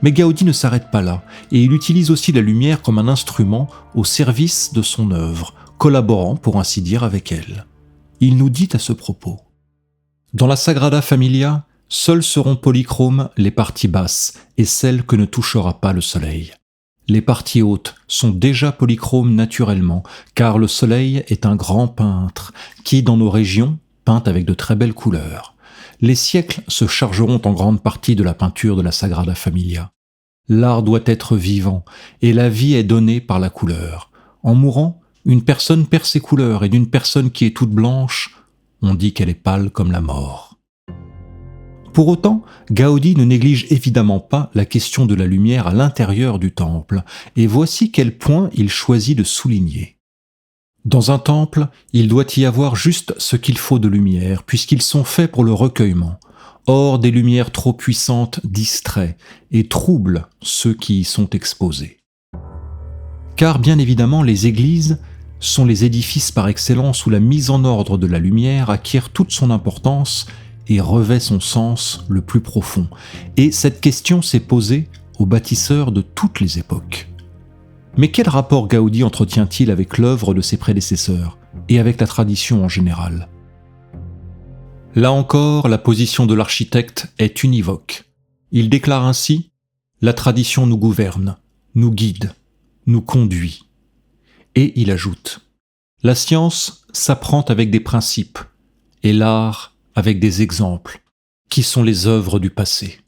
Mais Gaudí ne s'arrête pas là, et il utilise aussi la lumière comme un instrument au service de son œuvre, collaborant, pour ainsi dire, avec elle. Il nous dit à ce propos: dans la Sagrada Familia, seules seront polychromes les parties basses et celles que ne touchera pas le soleil. Les parties hautes sont déjà polychromes naturellement, car le soleil est un grand peintre qui, dans nos régions, peint avec de très belles couleurs. Les siècles se chargeront en grande partie de la peinture de la Sagrada Familia. L'art doit être vivant, et la vie est donnée par la couleur. En mourant, une personne perd ses couleurs, et d'une personne qui est toute blanche, on dit qu'elle est pâle comme la mort. Pour autant, Gaudí ne néglige évidemment pas la question de la lumière à l'intérieur du temple, et voici quel point il choisit de souligner. Dans un temple, il doit y avoir juste ce qu'il faut de lumière, puisqu'ils sont faits pour le recueillement. Or, des lumières trop puissantes distraient et troublent ceux qui y sont exposés. Car bien évidemment, les églises sont les édifices par excellence où la mise en ordre de la lumière acquiert toute son importance et revêt son sens le plus profond. Et cette question s'est posée aux bâtisseurs de toutes les époques. Mais quel rapport Gaudí entretient-il avec l'œuvre de ses prédécesseurs et avec la tradition en général ? Là encore, la position de l'architecte est univoque. Il déclare ainsi : « La tradition nous gouverne, nous guide, nous conduit. » Et il ajoute : « La science s'apprend avec des principes, et l'art avec des exemples, qui sont les œuvres du passé. »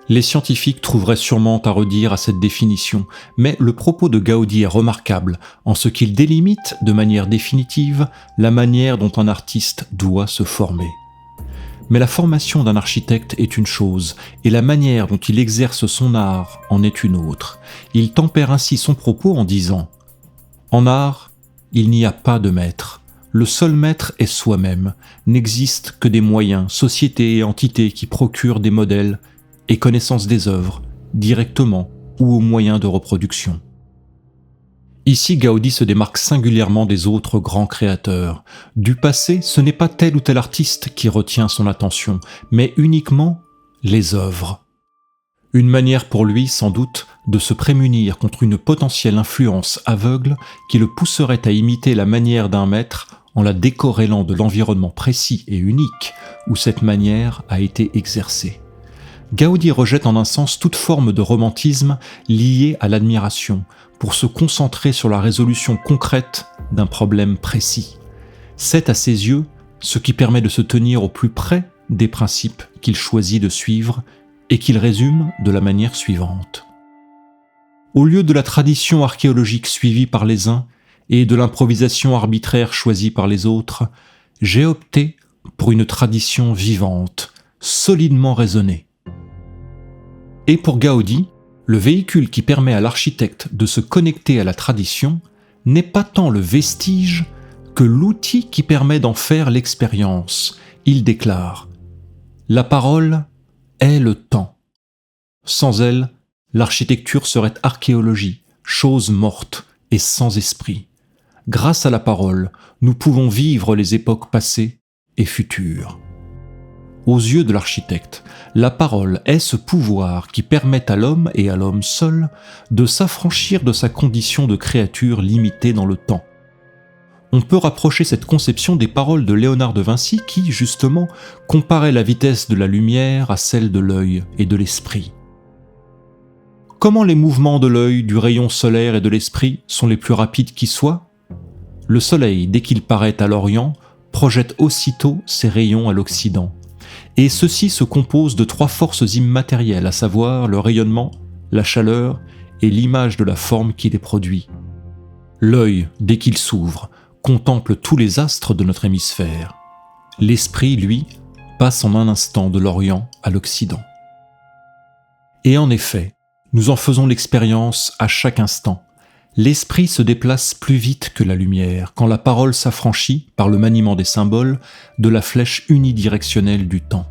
Les scientifiques trouveraient sûrement à redire à cette définition, mais le propos de Gaudí est remarquable en ce qu'il délimite de manière définitive la manière dont un artiste doit se former. Mais la formation d'un architecte est une chose, et la manière dont il exerce son art en est une autre. Il tempère ainsi son propos en disant : « En art, il n'y a pas de maître. Le seul maître est soi-même. N'existe que des moyens, sociétés et entités qui procurent des modèles et connaissance des œuvres, directement ou au moyen de reproduction. » Ici, Gaudí se démarque singulièrement des autres grands créateurs. Du passé, ce n'est pas tel ou tel artiste qui retient son attention, mais uniquement les œuvres. Une manière pour lui, sans doute, de se prémunir contre une potentielle influence aveugle qui le pousserait à imiter la manière d'un maître en la décorrélant de l'environnement précis et unique où cette manière a été exercée. Gaudí rejette en un sens toute forme de romantisme liée à l'admiration pour se concentrer sur la résolution concrète d'un problème précis. C'est à ses yeux ce qui permet de se tenir au plus près des principes qu'il choisit de suivre et qu'il résume de la manière suivante. Au lieu de la tradition archéologique suivie par les uns et de l'improvisation arbitraire choisie par les autres, j'ai opté pour une tradition vivante, solidement raisonnée. Et pour Gaudí, le véhicule qui permet à l'architecte de se connecter à la tradition n'est pas tant le vestige que l'outil qui permet d'en faire l'expérience. Il déclare : « La parole est le temps. Sans elle, l'architecture serait archéologie, chose morte et sans esprit. Grâce à la parole, nous pouvons vivre les époques passées et futures. » Aux yeux de l'architecte, la parole est ce pouvoir qui permet à l'homme et à l'homme seul de s'affranchir de sa condition de créature limitée dans le temps. On peut rapprocher cette conception des paroles de Léonard de Vinci qui, justement, comparait la vitesse de la lumière à celle de l'œil et de l'esprit. Comment les mouvements de l'œil, du rayon solaire et de l'esprit sont les plus rapides qui soient ? Le soleil, dès qu'il paraît à l'Orient, projette aussitôt ses rayons à l'Occident. Et ceux-ci se composent de trois forces immatérielles, à savoir le rayonnement, la chaleur et l'image de la forme qui les produit. L'œil, dès qu'il s'ouvre, contemple tous les astres de notre hémisphère. L'esprit, lui, passe en un instant de l'Orient à l'Occident. Et en effet, nous en faisons l'expérience à chaque instant. L'esprit se déplace plus vite que la lumière quand la parole s'affranchit, par le maniement des symboles, de la flèche unidirectionnelle du temps.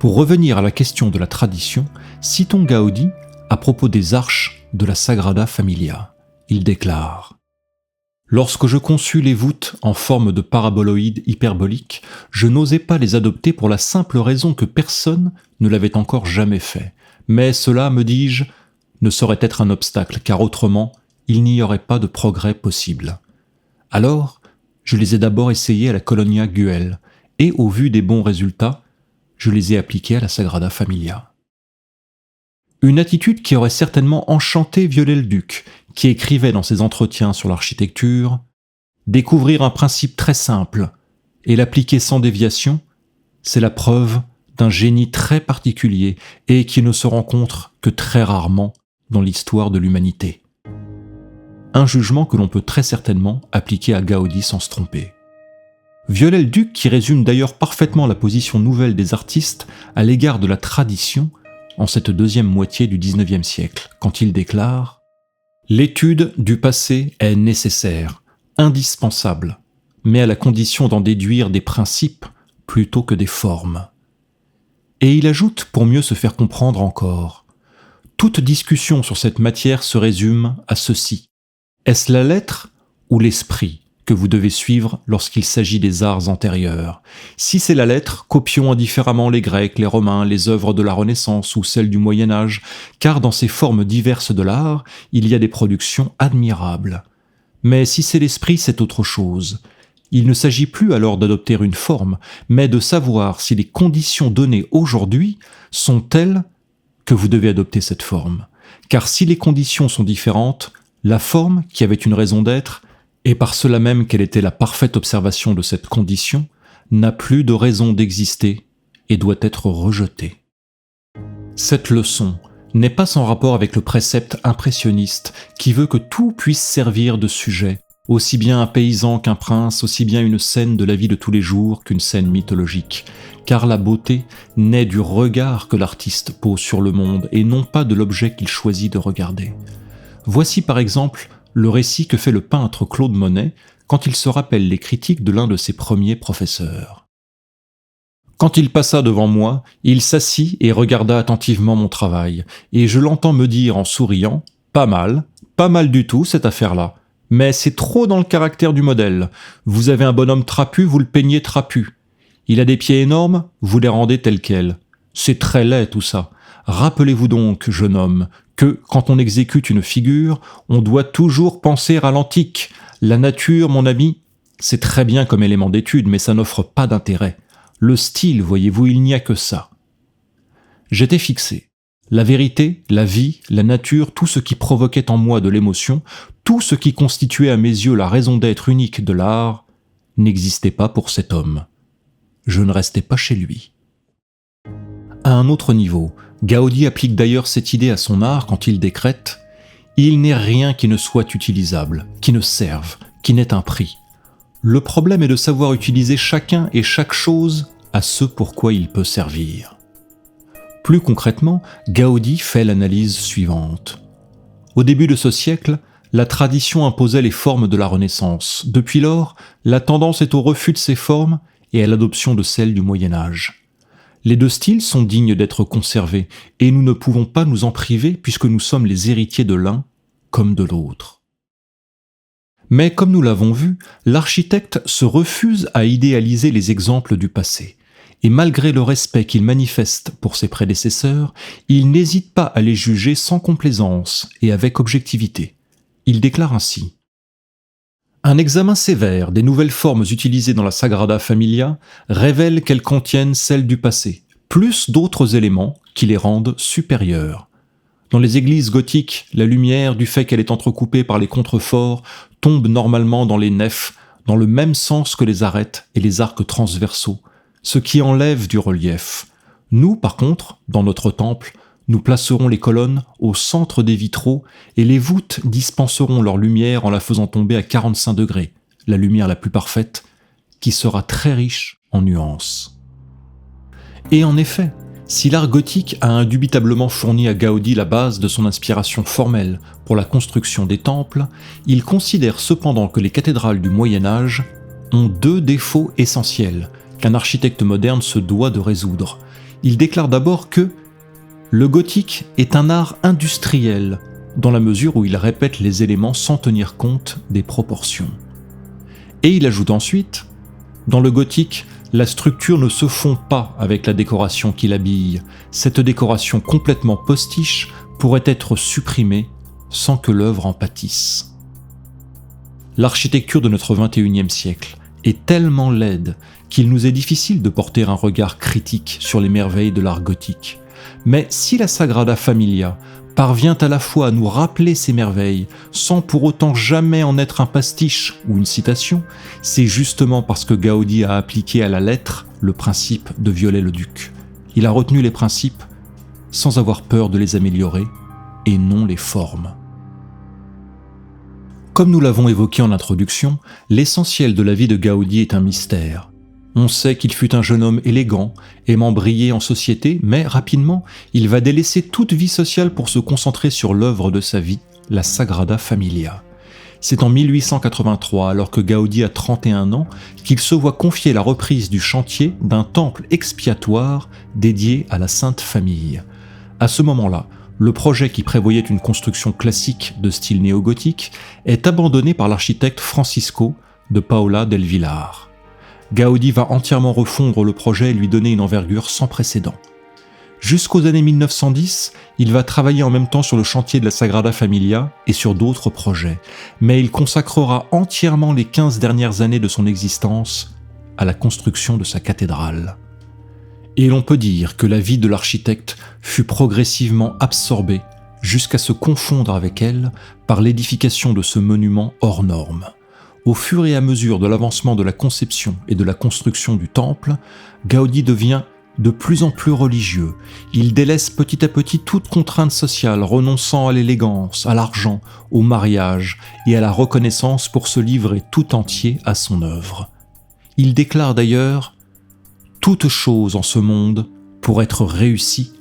Pour revenir à la question de la tradition, citons Gaudí à propos des arches de la Sagrada Familia. Il déclare : Lorsque je conçus les voûtes en forme de paraboloïdes hyperboliques, je n'osais pas les adopter pour la simple raison que personne ne l'avait encore jamais fait. Mais cela, me dis-je, ne saurait être un obstacle, car autrement, il n'y aurait pas de progrès possible. Alors, je les ai d'abord essayés à la Colonia Güell, et au vu des bons résultats, je les ai appliqués à la Sagrada Familia. Une attitude qui aurait certainement enchanté Viollet-le-Duc, qui écrivait dans ses entretiens sur l'architecture « Découvrir un principe très simple et l'appliquer sans déviation, c'est la preuve d'un génie très particulier et qui ne se rencontre que très rarement dans l'histoire de l'humanité. » Un jugement que l'on peut très certainement appliquer à Gaudi sans se tromper. Viollet-le-Duc, qui résume d'ailleurs parfaitement la position nouvelle des artistes à l'égard de la tradition en cette deuxième moitié du XIXe siècle, quand il déclare « L'étude du passé est nécessaire, indispensable, mais à la condition d'en déduire des principes plutôt que des formes. » Et il ajoute, pour mieux se faire comprendre encore, « Toute discussion sur cette matière se résume à ceci. Est-ce la lettre ou l'esprit que vous devez suivre lorsqu'il s'agit des arts antérieurs? Si c'est la lettre, copions indifféremment les Grecs, les Romains, les œuvres de la Renaissance ou celles du Moyen-Âge, car dans ces formes diverses de l'art, il y a des productions admirables. Mais si c'est l'esprit, c'est autre chose. Il ne s'agit plus alors d'adopter une forme, mais de savoir si les conditions données aujourd'hui sont telles que vous devez adopter cette forme. Car si les conditions sont différentes, la forme, qui avait une raison d'être, et par cela même qu'elle était la parfaite observation de cette condition, n'a plus de raison d'exister et doit être rejetée. Cette leçon n'est pas sans rapport avec le précepte impressionniste qui veut que tout puisse servir de sujet, aussi bien un paysan qu'un prince, aussi bien une scène de la vie de tous les jours qu'une scène mythologique, car la beauté naît du regard que l'artiste pose sur le monde et non pas de l'objet qu'il choisit de regarder. Voici par exemple le récit que fait le peintre Claude Monet quand il se rappelle les critiques de l'un de ses premiers professeurs. Quand il passa devant moi, il s'assit et regarda attentivement mon travail, et je l'entends me dire en souriant « Pas mal du tout cette affaire-là, mais c'est trop dans le caractère du modèle. Vous avez un bonhomme trapu, vous le peignez trapu. Il a des pieds énormes, vous les rendez tels quels. C'est très laid tout ça. Rappelez-vous donc, jeune homme, que, quand on exécute une figure, on doit toujours penser à l'antique. La nature, mon ami, c'est très bien comme élément d'étude, mais ça n'offre pas d'intérêt. Le style, voyez-vous, il n'y a que ça. » J'étais fixé. La vérité, la vie, la nature, tout ce qui provoquait en moi de l'émotion, tout ce qui constituait à mes yeux la raison d'être unique de l'art, n'existait pas pour cet homme. Je ne restais pas chez lui. À un autre niveau, Gaudi applique d'ailleurs cette idée à son art quand il décrète « Il n'est rien qui ne soit utilisable, qui ne serve, qui n'ait un prix. Le problème est de savoir utiliser chacun et chaque chose à ce pourquoi il peut servir. » Plus concrètement, Gaudi fait l'analyse suivante. Au début de ce siècle, la tradition imposait les formes de la Renaissance. Depuis lors, la tendance est au refus de ces formes et à l'adoption de celles du Moyen-Âge. Les deux styles sont dignes d'être conservés, et nous ne pouvons pas nous en priver puisque nous sommes les héritiers de l'un comme de l'autre. Mais comme nous l'avons vu, l'architecte se refuse à idéaliser les exemples du passé, et malgré le respect qu'il manifeste pour ses prédécesseurs, il n'hésite pas à les juger sans complaisance et avec objectivité. Il déclare ainsi: Un examen sévère des nouvelles formes utilisées dans la Sagrada Familia révèle qu'elles contiennent celles du passé, plus d'autres éléments qui les rendent supérieures. Dans les églises gothiques, la lumière, du fait qu'elle est entrecoupée par les contreforts, tombe normalement dans les nefs, dans le même sens que les arêtes et les arcs transversaux, ce qui enlève du relief. Nous, par contre, dans notre temple, nous placerons les colonnes au centre des vitraux et les voûtes dispenseront leur lumière en la faisant tomber à 45 degrés, la lumière la plus parfaite, qui sera très riche en nuances. Et en effet, si l'art gothique a indubitablement fourni à Gaudi la base de son inspiration formelle pour la construction des temples, il considère cependant que les cathédrales du Moyen-Âge ont deux défauts essentiels qu'un architecte moderne se doit de résoudre. Il déclare d'abord que le gothique est un art industriel, dans la mesure où il répète les éléments sans tenir compte des proportions. Et il ajoute ensuite, dans le gothique, la structure ne se fond pas avec la décoration qui l'habille. Cette décoration complètement postiche pourrait être supprimée sans que l'œuvre en pâtisse. L'architecture de notre XXIe siècle est tellement laide qu'il nous est difficile de porter un regard critique sur les merveilles de l'art gothique. Mais si la Sagrada Familia parvient à la fois à nous rappeler ces merveilles sans pour autant jamais en être un pastiche ou une citation, c'est justement parce que Gaudí a appliqué à la lettre le principe de Viollet-le-Duc. Il a retenu les principes sans avoir peur de les améliorer et non les formes. Comme nous l'avons évoqué en introduction, l'essentiel de la vie de Gaudí est un mystère. On sait qu'il fut un jeune homme élégant, aimant briller en société, mais rapidement, il va délaisser toute vie sociale pour se concentrer sur l'œuvre de sa vie, la Sagrada Familia. C'est en 1883, alors que Gaudí a 31 ans, qu'il se voit confier la reprise du chantier d'un temple expiatoire dédié à la Sainte Famille. À ce moment-là, le projet qui prévoyait une construction classique de style néo-gothique est abandonné par l'architecte Francisco de Paula del Villar. Gaudí va entièrement refondre le projet et lui donner une envergure sans précédent. Jusqu'aux années 1910, il va travailler en même temps sur le chantier de la Sagrada Familia et sur d'autres projets, mais il consacrera entièrement les 15 dernières années de son existence à la construction de sa cathédrale. Et l'on peut dire que la vie de l'architecte fut progressivement absorbée jusqu'à se confondre avec elle par l'édification de ce monument hors norme. Au fur et à mesure de l'avancement de la conception et de la construction du temple, Gaudí devient de plus en plus religieux. Il délaisse petit à petit toute contrainte sociale, renonçant à l'élégance, à l'argent, au mariage et à la reconnaissance pour se livrer tout entier à son œuvre. Il déclare d'ailleurs « Toute chose en ce monde, pour être réussie,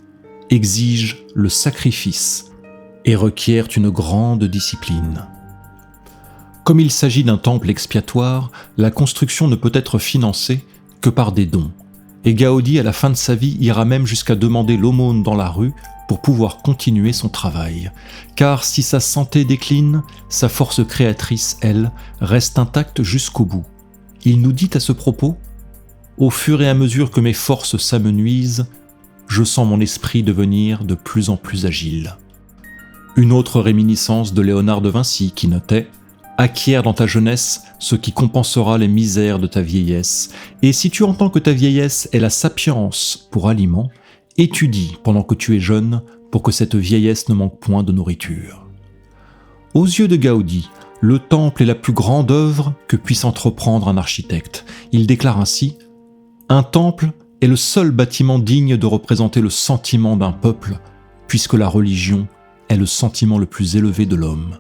exige le sacrifice et requiert une grande discipline. » Comme il s'agit d'un temple expiatoire, la construction ne peut être financée que par des dons. Et Gaudí, à la fin de sa vie, ira même jusqu'à demander l'aumône dans la rue pour pouvoir continuer son travail. Car si sa santé décline, sa force créatrice, elle, reste intacte jusqu'au bout. Il nous dit à ce propos « Au fur et à mesure que mes forces s'amenuisent, je sens mon esprit devenir de plus en plus agile. » Une autre réminiscence de Léonard de Vinci qui notait « Acquiert dans ta jeunesse ce qui compensera les misères de ta vieillesse, et si tu entends que ta vieillesse est la sapience pour aliment, étudie pendant que tu es jeune pour que cette vieillesse ne manque point de nourriture. » Aux yeux de Gaudí, le temple est la plus grande œuvre que puisse entreprendre un architecte. Il déclare ainsi « Un temple est le seul bâtiment digne de représenter le sentiment d'un peuple, puisque la religion est le sentiment le plus élevé de l'homme. »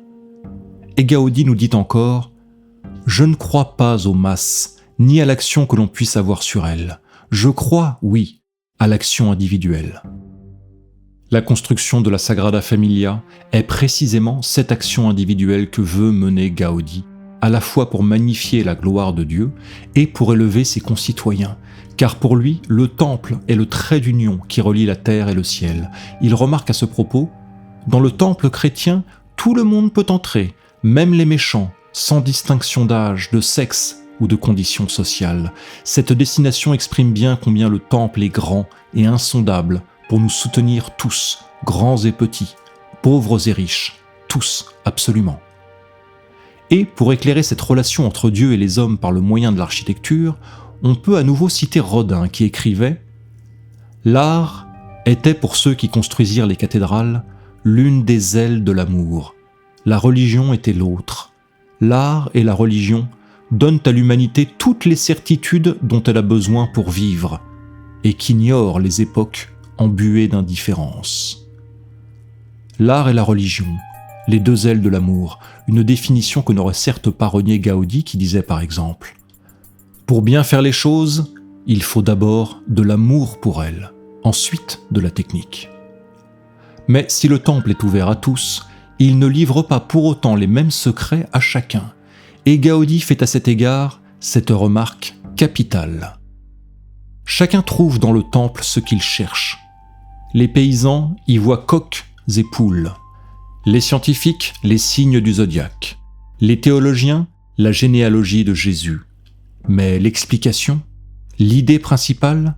Et Gaudí nous dit encore « Je ne crois pas aux masses, ni à l'action que l'on puisse avoir sur elles. Je crois, oui, à l'action individuelle. » La construction de la Sagrada Familia est précisément cette action individuelle que veut mener Gaudí, à la fois pour magnifier la gloire de Dieu et pour élever ses concitoyens, car pour lui, le temple est le trait d'union qui relie la terre et le ciel. Il remarque à ce propos « Dans le temple chrétien, tout le monde peut entrer, même les méchants, sans distinction d'âge, de sexe ou de condition sociale. Cette destination exprime bien combien le temple est grand et insondable pour nous soutenir tous, grands et petits, pauvres et riches, tous, absolument. » Et pour éclairer cette relation entre Dieu et les hommes par le moyen de l'architecture, on peut à nouveau citer Rodin qui écrivait « L'art était pour ceux qui construisirent les cathédrales l'une des ailes de l'amour. La religion était l'autre. L'art et la religion donnent à l'humanité toutes les certitudes dont elle a besoin pour vivre, et qu'ignorent les époques embuées d'indifférence. » L'art et la religion, les deux ailes de l'amour, une définition que n'aurait certes pas renié Gaudí qui disait par exemple « Pour bien faire les choses, il faut d'abord de l'amour pour elles, ensuite de la technique. » Mais si le temple est ouvert à tous, il ne livre pas pour autant les mêmes secrets à chacun. Et Gaudí fait à cet égard cette remarque capitale. Chacun trouve dans le temple ce qu'il cherche. Les paysans y voient coqs et poules. les scientifiques, les signes du zodiaque, les théologiens, la généalogie de Jésus. Mais l'explication, l'idée principale,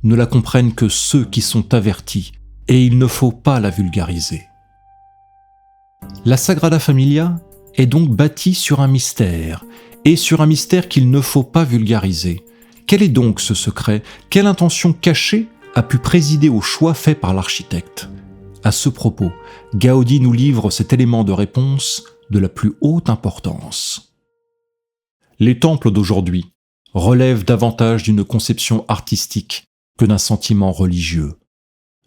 ne la comprennent que ceux qui sont avertis, et il ne faut pas la vulgariser. La Sagrada Familia est donc bâtie sur un mystère, et sur un mystère qu'il ne faut pas vulgariser. Quel est donc ce secret? Quelle intention cachée a pu présider au choix fait par l'architecte? À ce propos, Gaudi nous livre cet élément de réponse de la plus haute importance. Les temples d'aujourd'hui relèvent davantage d'une conception artistique que d'un sentiment religieux.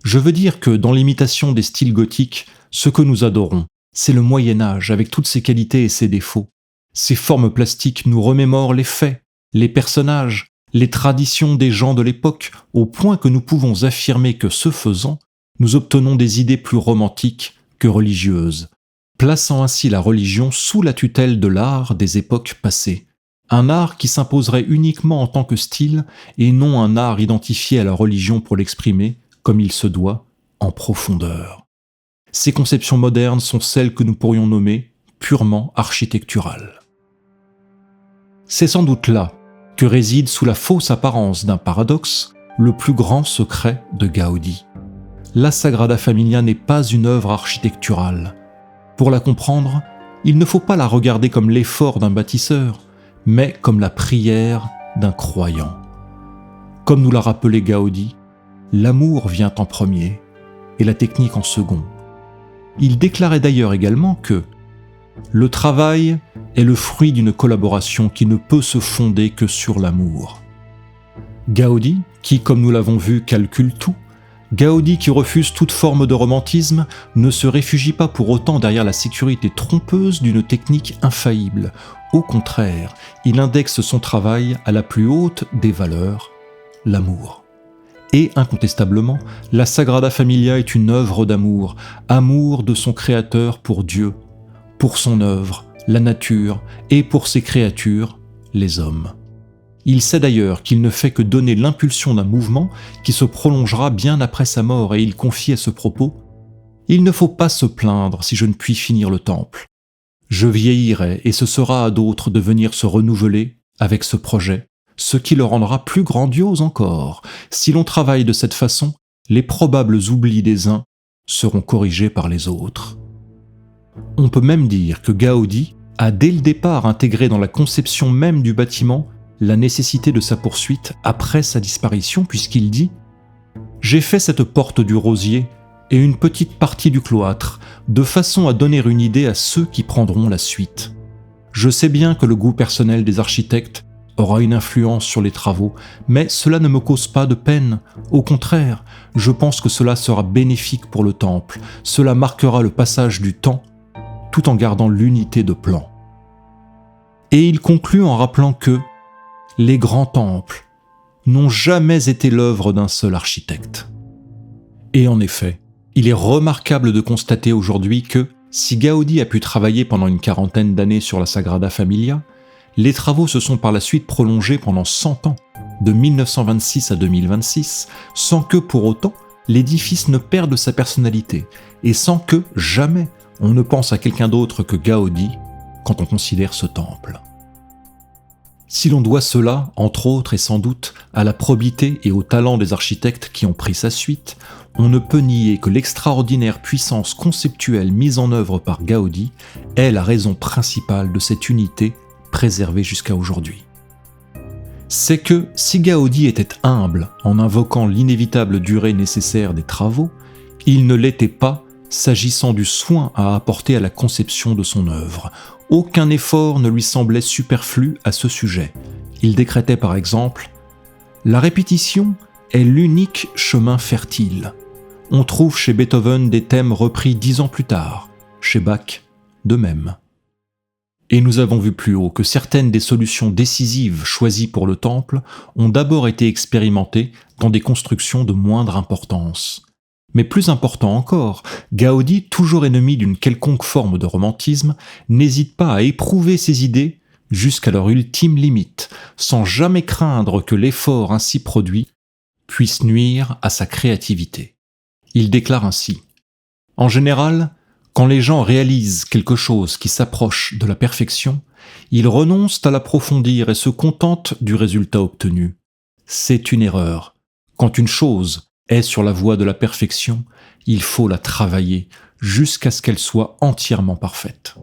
Je veux dire que dans l'imitation des styles gothiques, ce que nous adorons, c'est le Moyen-Âge avec toutes ses qualités et ses défauts. Ces formes plastiques nous remémorent les faits, les personnages, les traditions des gens de l'époque, au point que nous pouvons affirmer que ce faisant, nous obtenons des idées plus romantiques que religieuses, plaçant ainsi la religion sous la tutelle de l'art des époques passées. Un art qui s'imposerait uniquement en tant que style et non un art identifié à la religion pour l'exprimer, comme il se doit, en profondeur. Ces conceptions modernes sont celles que nous pourrions nommer purement architecturales. C'est sans doute là que réside sous la fausse apparence d'un paradoxe le plus grand secret de Gaudi. La Sagrada Familia n'est pas une œuvre architecturale. Pour la comprendre, il ne faut pas la regarder comme l'effort d'un bâtisseur, mais comme la prière d'un croyant. Comme nous l'a rappelé Gaudi, l'amour vient en premier et la technique en second. Il déclarait d'ailleurs également que le travail est le fruit d'une collaboration qui ne peut se fonder que sur l'amour. Gaudi, qui, comme nous l'avons vu, calcule tout, Gaudi qui refuse toute forme de romantisme, ne se réfugie pas pour autant derrière la sécurité trompeuse d'une technique infaillible. Au contraire, il indexe son travail à la plus haute des valeurs, l'amour. Et incontestablement, la Sagrada Familia est une œuvre d'amour, amour de son créateur pour Dieu, pour son œuvre, la nature, et pour ses créatures, les hommes. Il sait d'ailleurs qu'il ne fait que donner l'impulsion d'un mouvement qui se prolongera bien après sa mort, et il confie à ce propos « Il ne faut pas se plaindre si je ne puis finir le temple. Je vieillirai et ce sera à d'autres de venir se renouveler avec ce projet, ce qui le rendra plus grandiose encore. Si l'on travaille de cette façon, les probables oublis des uns seront corrigés par les autres. » On peut même dire que Gaudi a dès le départ intégré dans la conception même du bâtiment la nécessité de sa poursuite après sa disparition, puisqu'il dit « J'ai fait cette porte du rosier et une petite partie du cloître, de façon à donner une idée à ceux qui prendront la suite. Je sais bien que le goût personnel des architectes aura une influence sur les travaux, mais cela ne me cause pas de peine. Au contraire, je pense que cela sera bénéfique pour le temple. Cela marquera le passage du temps, tout en gardant l'unité de plan. » Et il conclut en rappelant que les grands temples n'ont jamais été l'œuvre d'un seul architecte. Et en effet, il est remarquable de constater aujourd'hui que, si Gaudi a pu travailler pendant une quarantaine d'années sur la Sagrada Familia, les travaux se sont par la suite prolongés pendant 100 ans, de 1926 à 2026, sans que pour autant l'édifice ne perde sa personnalité, et sans que, jamais, on ne pense à quelqu'un d'autre que Gaudi quand on considère ce temple. Si l'on doit cela, entre autres et sans doute, à la probité et au talent des architectes qui ont pris sa suite, on ne peut nier que l'extraordinaire puissance conceptuelle mise en œuvre par Gaudi est la raison principale de cette unité préservée jusqu'à aujourd'hui. C'est que si Gaudi était humble en invoquant l'inévitable durée nécessaire des travaux, il ne l'était pas s'agissant du soin à apporter à la conception de son œuvre. Aucun effort ne lui semblait superflu à ce sujet. Il décrétait par exemple « La répétition est l'unique chemin fertile. On trouve chez Beethoven des thèmes repris 10 ans plus tard, chez Bach de même. » Et nous avons vu plus haut que certaines des solutions décisives choisies pour le temple ont d'abord été expérimentées dans des constructions de moindre importance. Mais plus important encore, Gaudi, toujours ennemi d'une quelconque forme de romantisme, n'hésite pas à éprouver ses idées jusqu'à leur ultime limite, sans jamais craindre que l'effort ainsi produit puisse nuire à sa créativité. Il déclare ainsi : « En général, Quand les gens réalisent quelque chose qui s'approche de la perfection, ils renoncent à l'approfondir et se contentent du résultat obtenu. C'est une erreur. Quand une chose est sur la voie de la perfection, il faut la travailler jusqu'à ce qu'elle soit entièrement parfaite.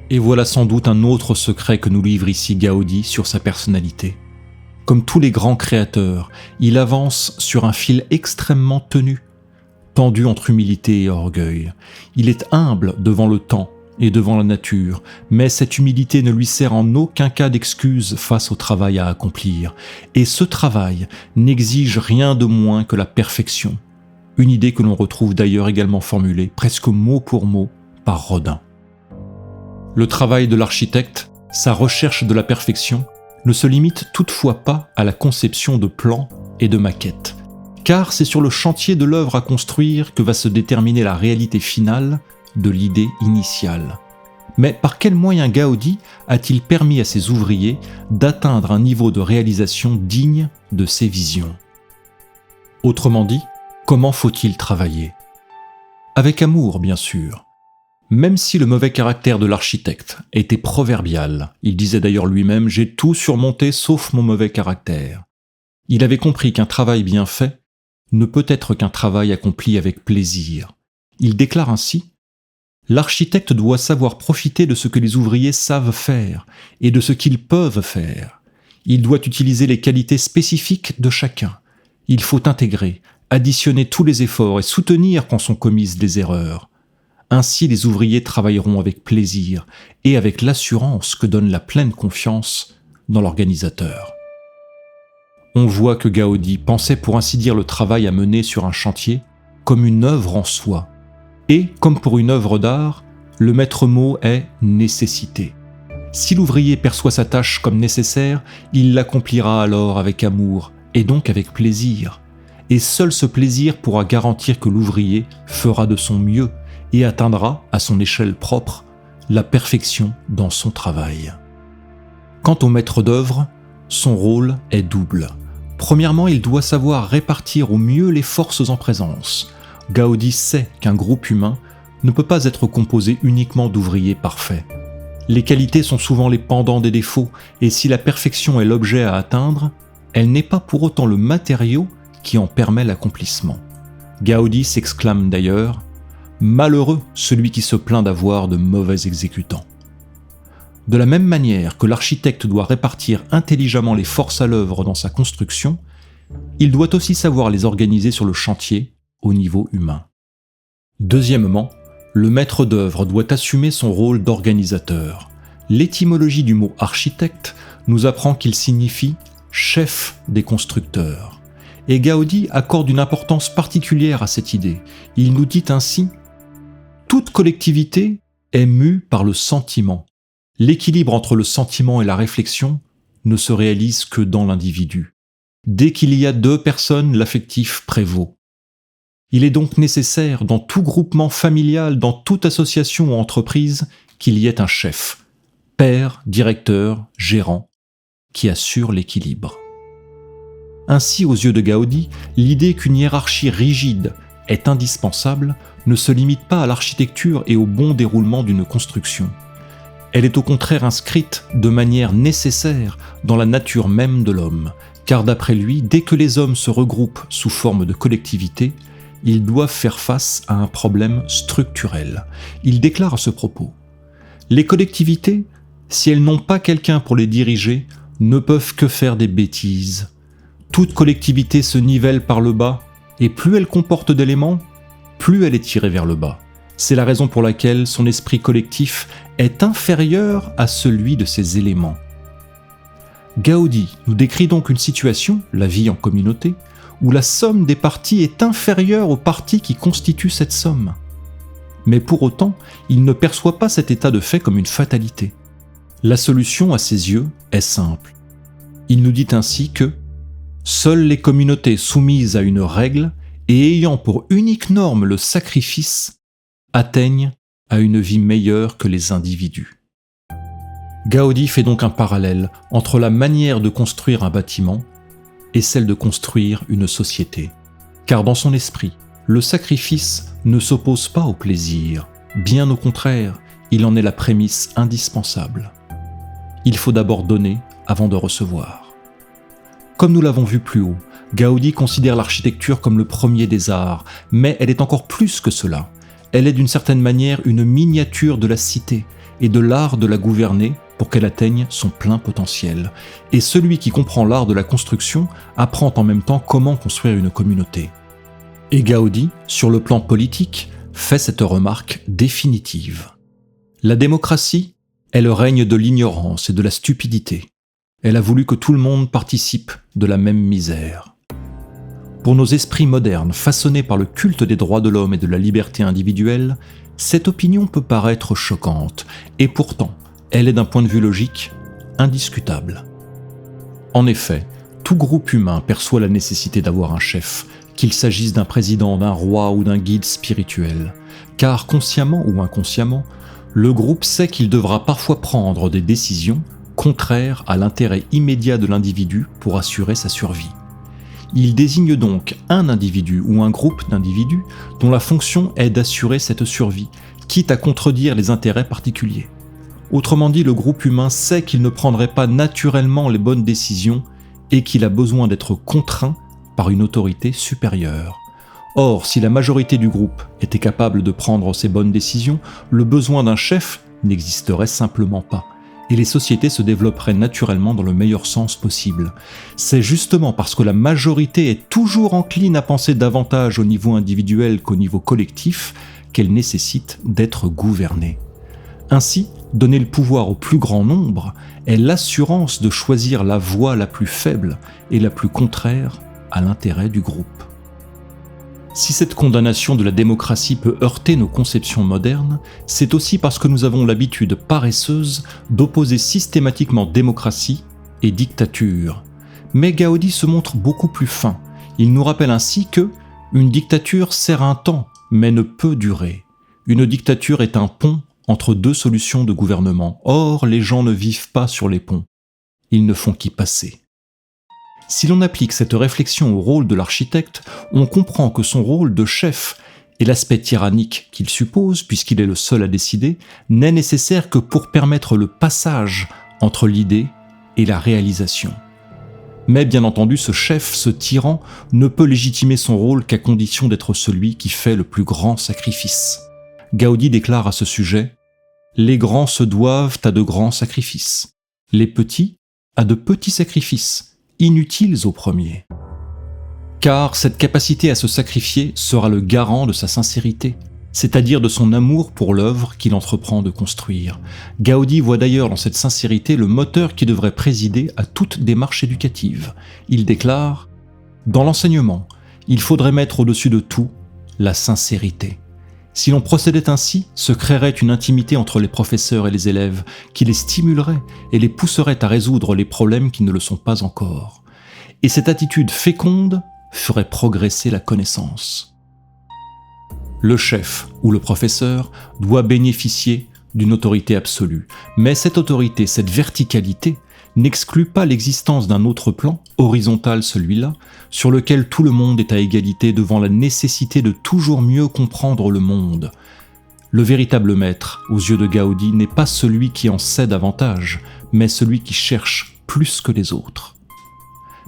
Et voilà sans doute un autre secret que nous livre ici Gaudi sur sa personnalité. Comme tous les grands créateurs, il avance sur un fil extrêmement tenu, tendu entre humilité et orgueil. Il est humble devant le temps et devant la nature, mais cette humilité ne lui sert en aucun cas d'excuse face au travail à accomplir. Et ce travail n'exige rien de moins que la perfection. Une idée que l'on retrouve d'ailleurs également formulée, presque mot pour mot, par Rodin. Le travail de l'architecte, sa recherche de la perfection, ne se limite toutefois pas à la conception de plans et de maquettes, car c'est sur le chantier de l'œuvre à construire que va se déterminer la réalité finale de l'idée initiale. Mais par quels moyens Gaudi a-t-il permis à ses ouvriers d'atteindre un niveau de réalisation digne de ses visions ? Autrement dit, comment faut-il travailler ? Avec amour, bien sûr. Même si le mauvais caractère de l'architecte était proverbial, il disait d'ailleurs lui-même « J'ai tout surmonté sauf mon mauvais caractère ». Il avait compris qu'un travail bien fait ne peut être qu'un travail accompli avec plaisir. Il déclare ainsi « L'architecte doit savoir profiter de ce que les ouvriers savent faire et de ce qu'ils peuvent faire. Il doit utiliser les qualités spécifiques de chacun. Il faut intégrer, additionner tous les efforts et soutenir quand sont commises des erreurs. Ainsi les ouvriers travailleront avec plaisir et avec l'assurance que donne la pleine confiance dans l'organisateur. » On voit que Gaudi pensait pour ainsi dire le travail à mener sur un chantier comme une œuvre en soi. Et, comme pour une œuvre d'art, le maître mot est « nécessité ». Si l'ouvrier perçoit sa tâche comme nécessaire, il l'accomplira alors avec amour et donc avec plaisir. Et seul ce plaisir pourra garantir que l'ouvrier fera de son mieux et atteindra, à son échelle propre, la perfection dans son travail. Quant au maître d'œuvre, son rôle est double. Premièrement, il doit savoir répartir au mieux les forces en présence. Gaudi sait qu'un groupe humain ne peut pas être composé uniquement d'ouvriers parfaits. Les qualités sont souvent les pendants des défauts, et si la perfection est l'objet à atteindre, elle n'est pas pour autant le matériau qui en permet l'accomplissement. Gaudi s'exclame d'ailleurs « Malheureux celui qui se plaint d'avoir de mauvais exécutants ». De la même manière que l'architecte doit répartir intelligemment les forces à l'œuvre dans sa construction, il doit aussi savoir les organiser sur le chantier au niveau humain. Deuxièmement, le maître d'œuvre doit assumer son rôle d'organisateur. L'étymologie du mot architecte nous apprend qu'il signifie chef des constructeurs. Et Gaudi accorde une importance particulière à cette idée. Il nous dit ainsi « Toute collectivité est mue par le sentiment. L'équilibre entre le sentiment et la réflexion ne se réalise que dans l'individu. Dès qu'il y a deux personnes, l'affectif prévaut. Il est donc nécessaire, dans tout groupement familial, dans toute association ou entreprise, qu'il y ait un chef, père, directeur, gérant, qui assure l'équilibre. » Ainsi, aux yeux de Gaudi, l'idée qu'une hiérarchie rigide est indispensable ne se limite pas à l'architecture et au bon déroulement d'une construction. Elle est au contraire inscrite de manière nécessaire dans la nature même de l'homme, car d'après lui, dès que les hommes se regroupent sous forme de collectivité, ils doivent faire face à un problème structurel. Il déclare à ce propos « Les collectivités, si elles n'ont pas quelqu'un pour les diriger, ne peuvent que faire des bêtises. Toute collectivité se nivelle par le bas, et plus elle comporte d'éléments, plus elle est tirée vers le bas. C'est la raison pour laquelle son esprit collectif est inférieur à celui de ses éléments. » Gaudi nous décrit donc une situation, la vie en communauté, où la somme des parties est inférieure aux parties qui constituent cette somme. Mais pour autant, il ne perçoit pas cet état de fait comme une fatalité. La solution, à ses yeux, est simple. Il nous dit ainsi que « Seules les communautés soumises à une règle et ayant pour unique norme le sacrifice atteignent à une vie meilleure que les individus. » Gaudi fait donc un parallèle entre la manière de construire un bâtiment et celle de construire une société. Car dans son esprit, Le sacrifice ne s'oppose pas au plaisir, bien au contraire, il en est la prémisse indispensable. Il faut d'abord donner avant de recevoir. Comme nous l'avons vu plus haut, Gaudi considère l'architecture comme le premier des arts, mais elle est encore plus que cela. Elle est d'une certaine manière une miniature de la cité et de l'art de la gouverner pour qu'elle atteigne son plein potentiel. Et celui qui comprend l'art de la construction apprend en même temps comment construire une communauté. Et Gaudi, sur le plan politique, fait cette remarque définitive. La démocratie est le règne de l'ignorance et de la stupidité. Elle a voulu que tout le monde participe de la même misère. Pour nos esprits modernes, façonnés par le culte des droits de l'homme et de la liberté individuelle, cette opinion peut paraître choquante, et pourtant, elle est d'un point de vue logique indiscutable. En effet, tout groupe humain perçoit la nécessité d'avoir un chef, qu'il s'agisse d'un président, d'un roi ou d'un guide spirituel, car consciemment ou inconsciemment, le groupe sait qu'il devra parfois prendre des décisions contraires à l'intérêt immédiat de l'individu pour assurer sa survie. Il désigne donc un individu ou un groupe d'individus dont la fonction est d'assurer cette survie, quitte à contredire les intérêts particuliers. Autrement dit, le groupe humain sait qu'il ne prendrait pas naturellement les bonnes décisions et qu'il a besoin d'être contraint par une autorité supérieure. Or, si la majorité du groupe était capable de prendre ces bonnes décisions, le besoin d'un chef n'existerait simplement pas, et les sociétés se développeraient naturellement dans le meilleur sens possible. C'est justement parce que la majorité est toujours encline à penser davantage au niveau individuel qu'au niveau collectif qu'elle nécessite d'être gouvernée. Ainsi, donner le pouvoir au plus grand nombre est l'assurance de choisir la voie la plus faible et la plus contraire à l'intérêt du groupe. Si cette condamnation de la démocratie peut heurter nos conceptions modernes, c'est aussi parce que nous avons l'habitude paresseuse d'opposer systématiquement démocratie et dictature. Mais Gaudi se montre beaucoup plus fin. Il nous rappelle ainsi que une dictature sert un temps, mais ne peut durer. Une dictature est un pont entre deux solutions de gouvernement. Or, les gens ne vivent pas sur les ponts. Ils ne font qu'y passer. Si l'on applique cette réflexion au rôle de l'architecte, on comprend que son rôle de chef et l'aspect tyrannique qu'il suppose, puisqu'il est le seul à décider, n'est nécessaire que pour permettre le passage entre l'idée et la réalisation. Mais bien entendu, ce chef, ce tyran, ne peut légitimer son rôle qu'à condition d'être celui qui fait le plus grand sacrifice. Gaudi déclare à ce sujet « Les grands se doivent à de grands sacrifices, les petits à de petits sacrifices, inutiles au premier. Car cette capacité à se sacrifier sera le garant de sa sincérité, c'est-à-dire de son amour pour l'œuvre qu'il entreprend de construire. Gaudi voit d'ailleurs dans cette sincérité le moteur qui devrait présider à toute démarche éducative. Il déclare « Dans l'enseignement, il faudrait mettre au-dessus de tout la sincérité. Si l'on procédait ainsi, se créerait une intimité entre les professeurs et les élèves qui les stimulerait et les pousserait à résoudre les problèmes qui ne le sont pas encore. Et cette attitude féconde ferait progresser la connaissance. Le chef ou le professeur doit bénéficier d'une autorité absolue, mais cette autorité, cette verticalité, n'exclut pas l'existence d'un autre plan, horizontal celui-là, sur lequel tout le monde est à égalité devant la nécessité de toujours mieux comprendre le monde. Le véritable maître, aux yeux de Gaudi, n'est pas celui qui en sait davantage, mais celui qui cherche plus que les autres.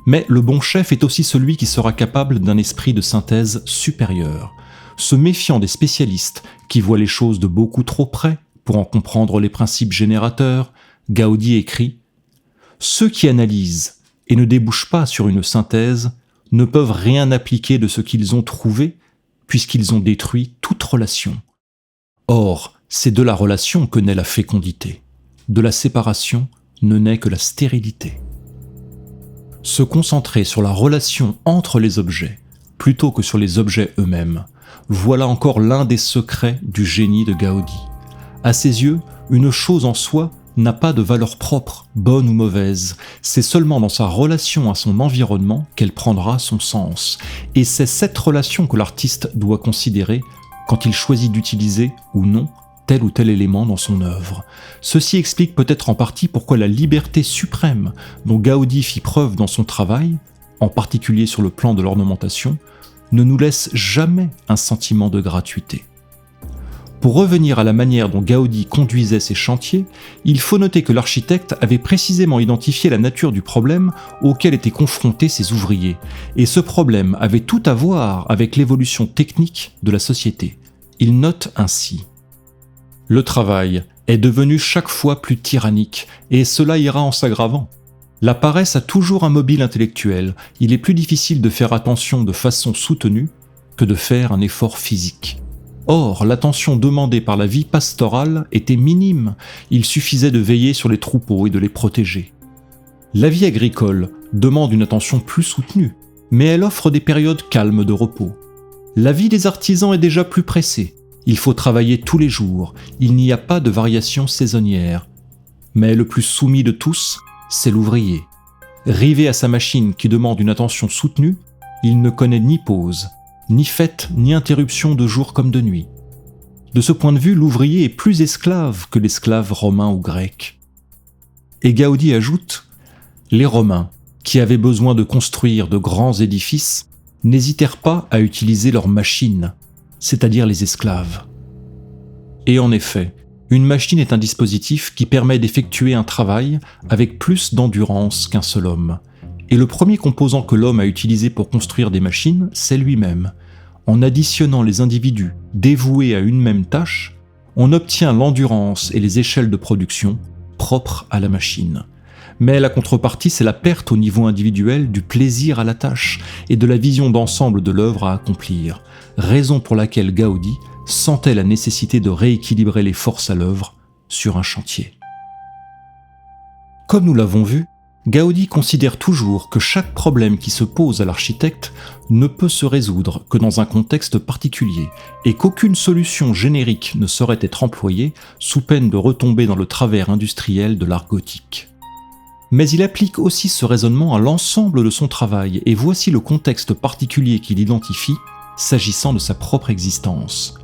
Mais le bon chef est aussi celui qui sera capable d'un esprit de synthèse supérieur. Se méfiant des spécialistes qui voient les choses de beaucoup trop près pour en comprendre les principes générateurs, Gaudi écrit « Ceux qui analysent et ne débouchent pas sur une synthèse ne peuvent rien appliquer de ce qu'ils ont trouvé puisqu'ils ont détruit toute relation. Or, c'est de la relation que naît la fécondité. De la séparation ne naît que la stérilité. » Se concentrer sur la relation entre les objets plutôt que sur les objets eux-mêmes, voilà encore l'un des secrets du génie de Gaudi. À ses yeux, une chose en soi n'a pas de valeur propre, bonne ou mauvaise. C'est seulement dans sa relation à son environnement qu'elle prendra son sens. Et c'est cette relation que l'artiste doit considérer quand il choisit d'utiliser ou non tel ou tel élément dans son œuvre. Ceci explique peut-être en partie pourquoi la liberté suprême dont Gaudi fit preuve dans son travail, en particulier sur le plan de l'ornementation, ne nous laisse jamais un sentiment de gratuité. Pour revenir à la manière dont Gaudi conduisait ses chantiers, il faut noter que l'architecte avait précisément identifié la nature du problème auquel étaient confrontés ses ouvriers, et ce problème avait tout à voir avec l'évolution technique de la société. Il note ainsi : « Le travail est devenu chaque fois plus tyrannique, et cela ira en s'aggravant. La paresse a toujours un mobile intellectuel, il est plus difficile de faire attention de façon soutenue que de faire un effort physique. Or, l'attention demandée par la vie pastorale était minime, il suffisait de veiller sur les troupeaux et de les protéger. La vie agricole demande une attention plus soutenue, mais elle offre des périodes calmes de repos. La vie des artisans est déjà plus pressée, il faut travailler tous les jours, il n'y a pas de variation saisonnière. Mais le plus soumis de tous, c'est l'ouvrier. Rivé à sa machine qui demande une attention soutenue, il ne connaît ni pause, ni fête, ni interruption de jour comme de nuit. De ce point de vue, l'ouvrier est plus esclave que l'esclave romain ou grec. » Et Gaudi ajoute : « Les Romains, qui avaient besoin de construire de grands édifices, n'hésitèrent pas à utiliser leurs machines, c'est-à-dire les esclaves. » Et en effet, une machine est un dispositif qui permet d'effectuer un travail avec plus d'endurance qu'un seul homme. Et le premier composant que l'homme a utilisé pour construire des machines, c'est lui-même. En additionnant les individus dévoués à une même tâche, on obtient l'endurance et les échelles de production propres à la machine. Mais la contrepartie, c'est la perte au niveau individuel du plaisir à la tâche et de la vision d'ensemble de l'œuvre à accomplir, raison pour laquelle Gaudi sentait la nécessité de rééquilibrer les forces à l'œuvre sur un chantier. Comme nous l'avons vu, Gaudi considère toujours que chaque problème qui se pose à l'architecte ne peut se résoudre que dans un contexte particulier et qu'aucune solution générique ne saurait être employée sous peine de retomber dans le travers industriel de l'art gothique. Mais il applique aussi ce raisonnement à l'ensemble de son travail et voici le contexte particulier qu'il identifie s'agissant de sa propre existence.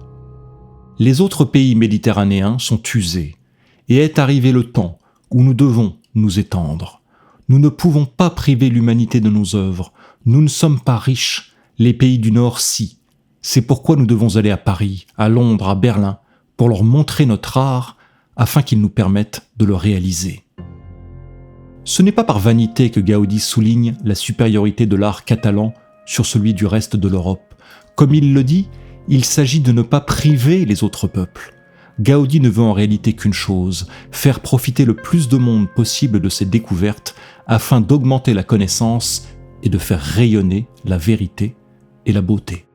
Les autres pays méditerranéens sont usés et est arrivé le temps où nous devons nous étendre. Nous ne pouvons pas priver l'humanité de nos œuvres. Nous ne sommes pas riches. Les pays du Nord, si. C'est pourquoi nous devons aller à Paris, à Londres, à Berlin, pour leur montrer notre art, afin qu'ils nous permettent de le réaliser. Ce n'est pas par vanité que Gaudi souligne la supériorité de l'art catalan sur celui du reste de l'Europe. Comme il le dit, il s'agit de ne pas priver les autres peuples. Gaudi ne veut en réalité qu'une chose, faire profiter le plus de monde possible de ses découvertes afin d'augmenter la connaissance et de faire rayonner la vérité et la beauté.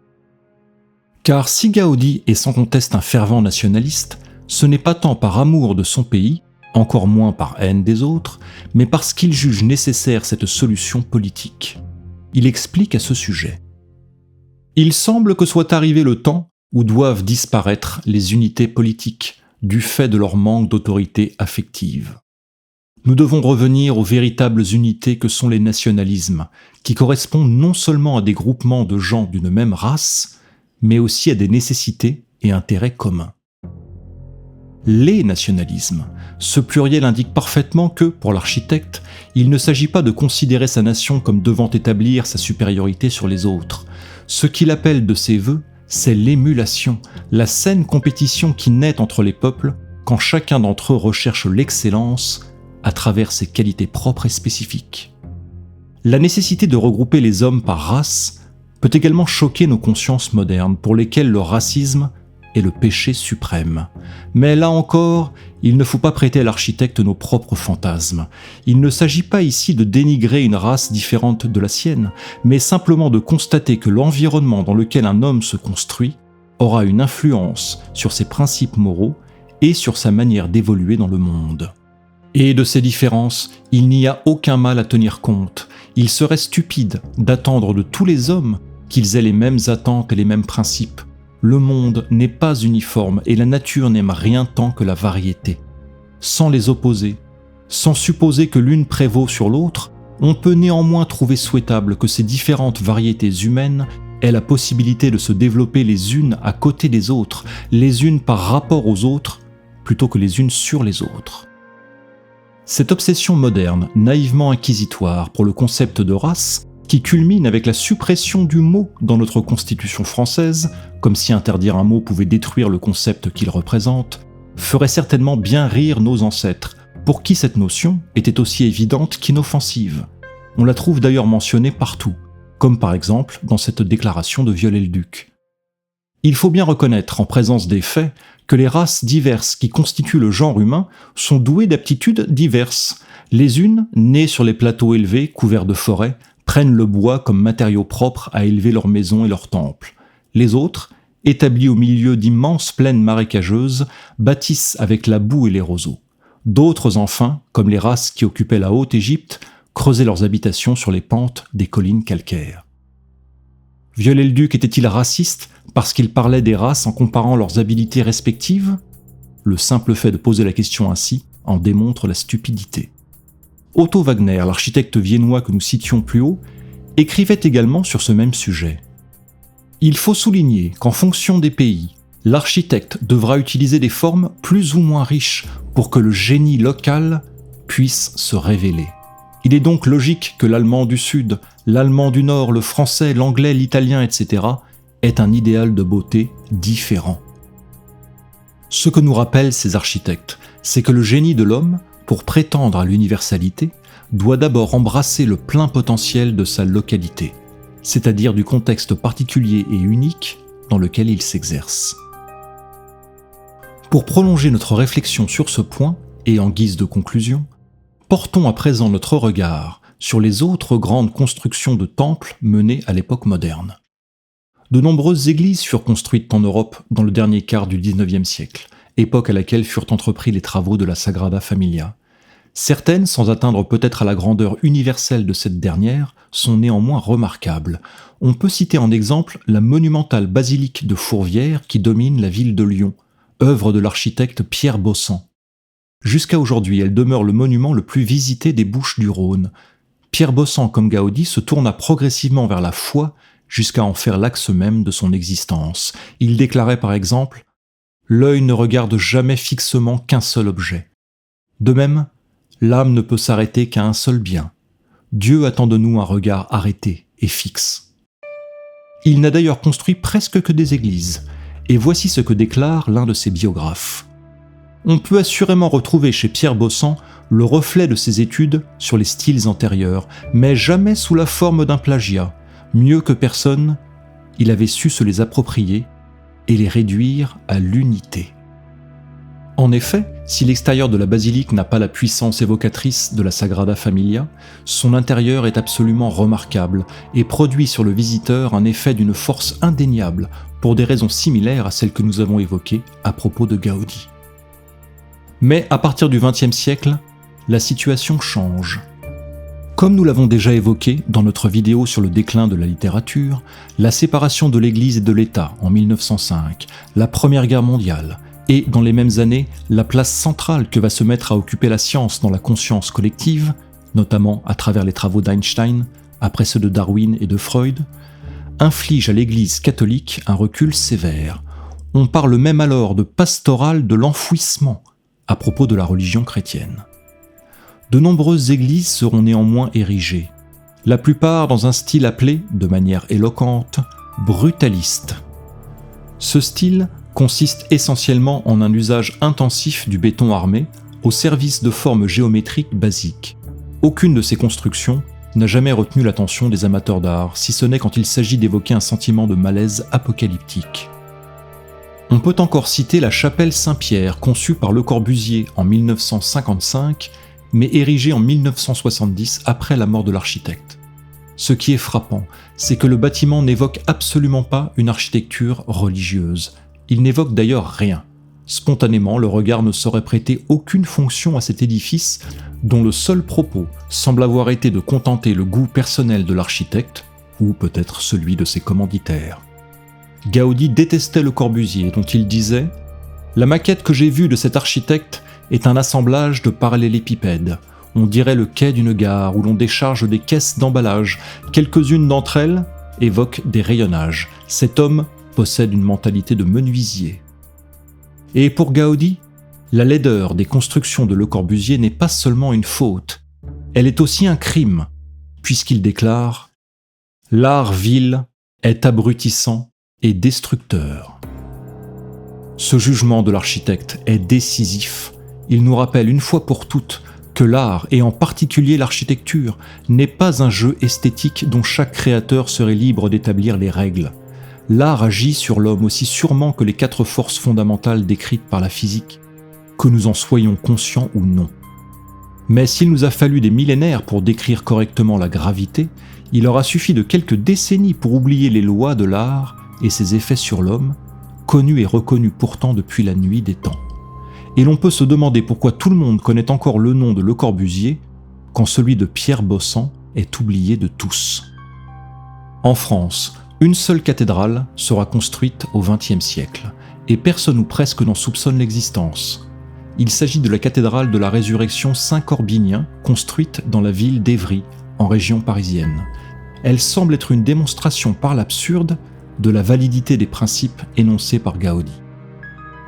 Car si Gaudi est sans conteste un fervent nationaliste, ce n'est pas tant par amour de son pays, encore moins par haine des autres, mais parce qu'il juge nécessaire cette solution politique. Il explique à ce sujet : « Il semble que soit arrivé le temps où doivent disparaître les unités politiques du fait de leur manque d'autorité affective. Nous devons revenir aux véritables unités que sont les nationalismes, qui correspondent non seulement à des groupements de gens d'une même race, mais aussi à des nécessités et intérêts communs. Les nationalismes, ce pluriel indique parfaitement que, pour l'architecte, il ne s'agit pas de considérer sa nation comme devant établir sa supériorité sur les autres. Ce qu'il appelle de ses vœux, c'est l'émulation, la saine compétition qui naît entre les peuples quand chacun d'entre eux recherche l'excellence à travers ses qualités propres et spécifiques. La nécessité de regrouper les hommes par race peut également choquer nos consciences modernes pour lesquelles le racisme est le péché suprême. Mais là encore, il ne faut pas prêter à l'architecte nos propres fantasmes. Il ne s'agit pas ici de dénigrer une race différente de la sienne, mais simplement de constater que l'environnement dans lequel un homme se construit aura une influence sur ses principes moraux et sur sa manière d'évoluer dans le monde. Et de ces différences, il n'y a aucun mal à tenir compte. Il serait stupide d'attendre de tous les hommes qu'ils aient les mêmes attentes et les mêmes principes. Le monde n'est pas uniforme et la nature n'aime rien tant que la variété. Sans les opposer, sans supposer que l'une prévaut sur l'autre, on peut néanmoins trouver souhaitable que ces différentes variétés humaines aient la possibilité de se développer les unes à côté des autres, les unes par rapport aux autres, plutôt que les unes sur les autres. Cette obsession moderne, naïvement inquisitoire pour le concept de race, qui culmine avec la suppression du mot dans notre Constitution française, comme si interdire un mot pouvait détruire le concept qu'il représente, ferait certainement bien rire nos ancêtres, pour qui cette notion était aussi évidente qu'inoffensive. On la trouve d'ailleurs mentionnée partout, comme par exemple dans cette déclaration de Viollet-le-Duc. Il faut bien reconnaître, en présence des faits, que les races diverses qui constituent le genre humain sont douées d'aptitudes diverses. Les unes, nées sur les plateaux élevés, couverts de forêts, prennent le bois comme matériau propre à élever leurs maisons et leurs temples. Les autres, établies au milieu d'immenses plaines marécageuses, bâtissent avec la boue et les roseaux. D'autres enfin, comme les races qui occupaient la Haute-Égypte, creusaient leurs habitations sur les pentes des collines calcaires. Viollet-le-Duc était-il raciste parce qu'il parlait des races en comparant leurs habilités respectives ? Le simple fait de poser la question ainsi en démontre la stupidité. Otto Wagner, l'architecte viennois que nous citions plus haut, écrivait également sur ce même sujet. Il faut souligner qu'en fonction des pays, l'architecte devra utiliser des formes plus ou moins riches pour que le génie local puisse se révéler. Il est donc logique que l'allemand du Sud, l'allemand du Nord, le français, l'anglais, l'italien, etc. ait un idéal de beauté différent. Ce que nous rappellent ces architectes, c'est que le génie de l'homme, pour prétendre à l'universalité, doit d'abord embrasser le plein potentiel de sa localité, c'est-à-dire du contexte particulier et unique dans lequel il s'exerce. Pour prolonger notre réflexion sur ce point, et en guise de conclusion, portons à présent notre regard sur les autres grandes constructions de temples menées à l'époque moderne. De nombreuses églises furent construites en Europe dans le dernier quart du XIXe siècle, époque à laquelle furent entrepris les travaux de la Sagrada Familia. Certaines, sans atteindre peut-être à la grandeur universelle de cette dernière, sont néanmoins remarquables. On peut citer en exemple la monumentale basilique de Fourvière qui domine la ville de Lyon, œuvre de l'architecte Pierre Bossand. Jusqu'à aujourd'hui, elle demeure le monument le plus visité des Bouches-du-Rhône. Pierre Bossand, comme Gaudi, se tourna progressivement vers la foi jusqu'à en faire l'axe même de son existence. Il déclarait par exemple « L'œil ne regarde jamais fixement qu'un seul objet. De même, l'âme ne peut s'arrêter qu'à un seul bien. Dieu attend de nous un regard arrêté et fixe. » Il n'a d'ailleurs construit presque que des églises, et voici ce que déclare l'un de ses biographes. On peut assurément retrouver chez Pierre Bossand le reflet de ses études sur les styles antérieurs, mais jamais sous la forme d'un plagiat. Mieux que personne, il avait su se les approprier et les réduire à l'unité. En effet, si l'extérieur de la basilique n'a pas la puissance évocatrice de la Sagrada Familia, son intérieur est absolument remarquable et produit sur le visiteur un effet d'une force indéniable pour des raisons similaires à celles que nous avons évoquées à propos de Gaudi. Mais à partir du XXe siècle, la situation change. Comme nous l'avons déjà évoqué dans notre vidéo sur le déclin de la littérature, la séparation de l'Église et de l'État en 1905, la Première Guerre mondiale, et dans les mêmes années, la place centrale que va se mettre à occuper la science dans la conscience collective, notamment à travers les travaux d'Einstein, après ceux de Darwin et de Freud, inflige à l'Église catholique un recul sévère. On parle même alors de pastoral de l'enfouissement à propos de la religion chrétienne. De nombreuses églises seront néanmoins érigées, la plupart dans un style appelé, de manière éloquente, brutaliste. Ce style consiste essentiellement en un usage intensif du béton armé au service de formes géométriques basiques. Aucune de ces constructions n'a jamais retenu l'attention des amateurs d'art, si ce n'est quand il s'agit d'évoquer un sentiment de malaise apocalyptique. On peut encore citer la chapelle Saint-Pierre, conçue par Le Corbusier en 1955, mais érigée en 1970 après la mort de l'architecte. Ce qui est frappant, c'est que le bâtiment n'évoque absolument pas une architecture religieuse. Il n'évoque d'ailleurs rien. Spontanément, le regard ne saurait prêter aucune fonction à cet édifice dont le seul propos semble avoir été de contenter le goût personnel de l'architecte, ou peut-être celui de ses commanditaires. Gaudi détestait Le Corbusier, dont il disait « La maquette que j'ai vue de cet architecte est un assemblage de parallélépipèdes. On dirait le quai d'une gare où l'on décharge des caisses d'emballage. Quelques-unes d'entre elles évoquent des rayonnages. Cet homme possède une mentalité de menuisier. » Et pour Gaudi, la laideur des constructions de Le Corbusier n'est pas seulement une faute, elle est aussi un crime, puisqu'il déclare L'art vil est abrutissant et destructeur. Ce jugement de l'architecte est décisif. Il nous rappelle une fois pour toutes que l'art, et en particulier l'architecture, n'est pas un jeu esthétique dont chaque créateur serait libre d'établir les règles. L'art agit sur l'homme aussi sûrement que les 4 forces fondamentales décrites par la physique, que nous en soyons conscients ou non. Mais s'il nous a fallu des millénaires pour décrire correctement la gravité, il aura suffi de quelques décennies pour oublier les lois de l'art et ses effets sur l'homme, connus et reconnus pourtant depuis la nuit des temps. Et l'on peut se demander pourquoi tout le monde connaît encore le nom de Le Corbusier quand celui de Pierre Bossand est oublié de tous. En France, une seule cathédrale sera construite au XXe siècle, et personne ou presque n'en soupçonne l'existence. Il s'agit de la cathédrale de la Résurrection Saint-Corbinien, construite dans la ville d'Évry, en région parisienne. Elle semble être une démonstration par l'absurde de la validité des principes énoncés par Gaudi.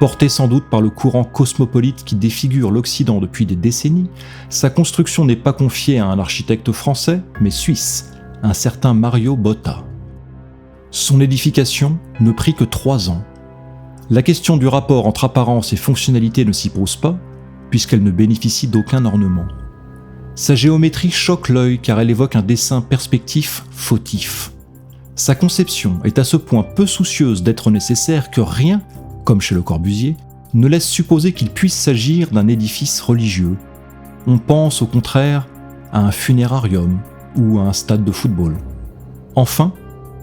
Portée sans doute par le courant cosmopolite qui défigure l'Occident depuis des décennies, sa construction n'est pas confiée à un architecte français, mais suisse, un certain Mario Botta. Son édification ne prit que 3 ans. La question du rapport entre apparence et fonctionnalité ne s'y pose pas, puisqu'elle ne bénéficie d'aucun ornement. Sa géométrie choque l'œil car elle évoque un dessin perspectif fautif. Sa conception est à ce point peu soucieuse d'être nécessaire que rien, comme chez Le Corbusier, ne laisse supposer qu'il puisse s'agir d'un édifice religieux. On pense au contraire à un funérarium ou à un stade de football. Enfin,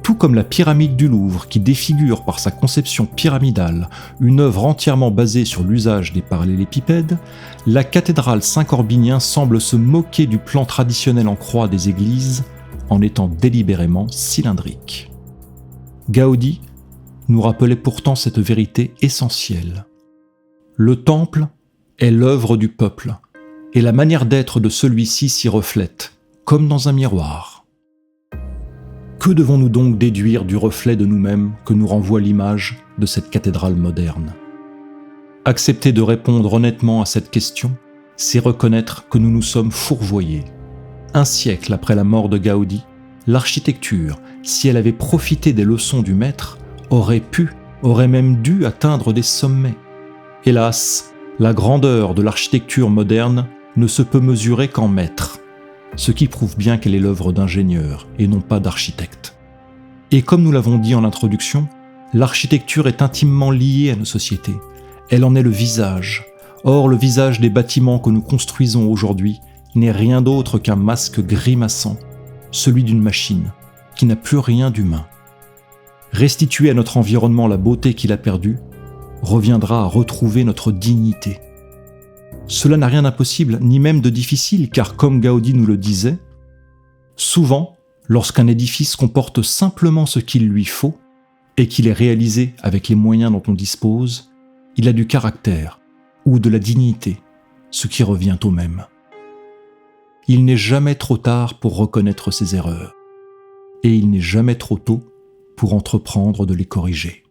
tout comme la pyramide du Louvre qui défigure par sa conception pyramidale une œuvre entièrement basée sur l'usage des parallélépipèdes, la cathédrale Saint-Corbinien semble se moquer du plan traditionnel en croix des églises en étant délibérément cylindrique. Gaudi nous rappelait pourtant cette vérité essentielle. Le temple est l'œuvre du peuple, et la manière d'être de celui-ci s'y reflète, comme dans un miroir. Que devons-nous donc déduire du reflet de nous-mêmes que nous renvoie l'image de cette cathédrale moderne ? Accepter de répondre honnêtement à cette question, c'est reconnaître que nous nous sommes fourvoyés. Un siècle après la mort de Gaudi, l'architecture, si elle avait profité des leçons du maître, aurait même dû atteindre des sommets. Hélas, la grandeur de l'architecture moderne ne se peut mesurer qu'en mètres, ce qui prouve bien qu'elle est l'œuvre d'ingénieurs et non pas d'architectes. Et comme nous l'avons dit en introduction, l'architecture est intimement liée à nos sociétés. Elle en est le visage. Or, le visage des bâtiments que nous construisons aujourd'hui n'est rien d'autre qu'un masque grimaçant, celui d'une machine, qui n'a plus rien d'humain. Restituer à notre environnement la beauté qu'il a perdue reviendra à retrouver notre dignité. Cela n'a rien d'impossible, ni même de difficile, car comme Gaudi nous le disait, souvent, lorsqu'un édifice comporte simplement ce qu'il lui faut, et qu'il est réalisé avec les moyens dont on dispose, il a du caractère, ou de la dignité, ce qui revient au même. Il n'est jamais trop tard pour reconnaître ses erreurs, et il n'est jamais trop tôt pour entreprendre de les corriger.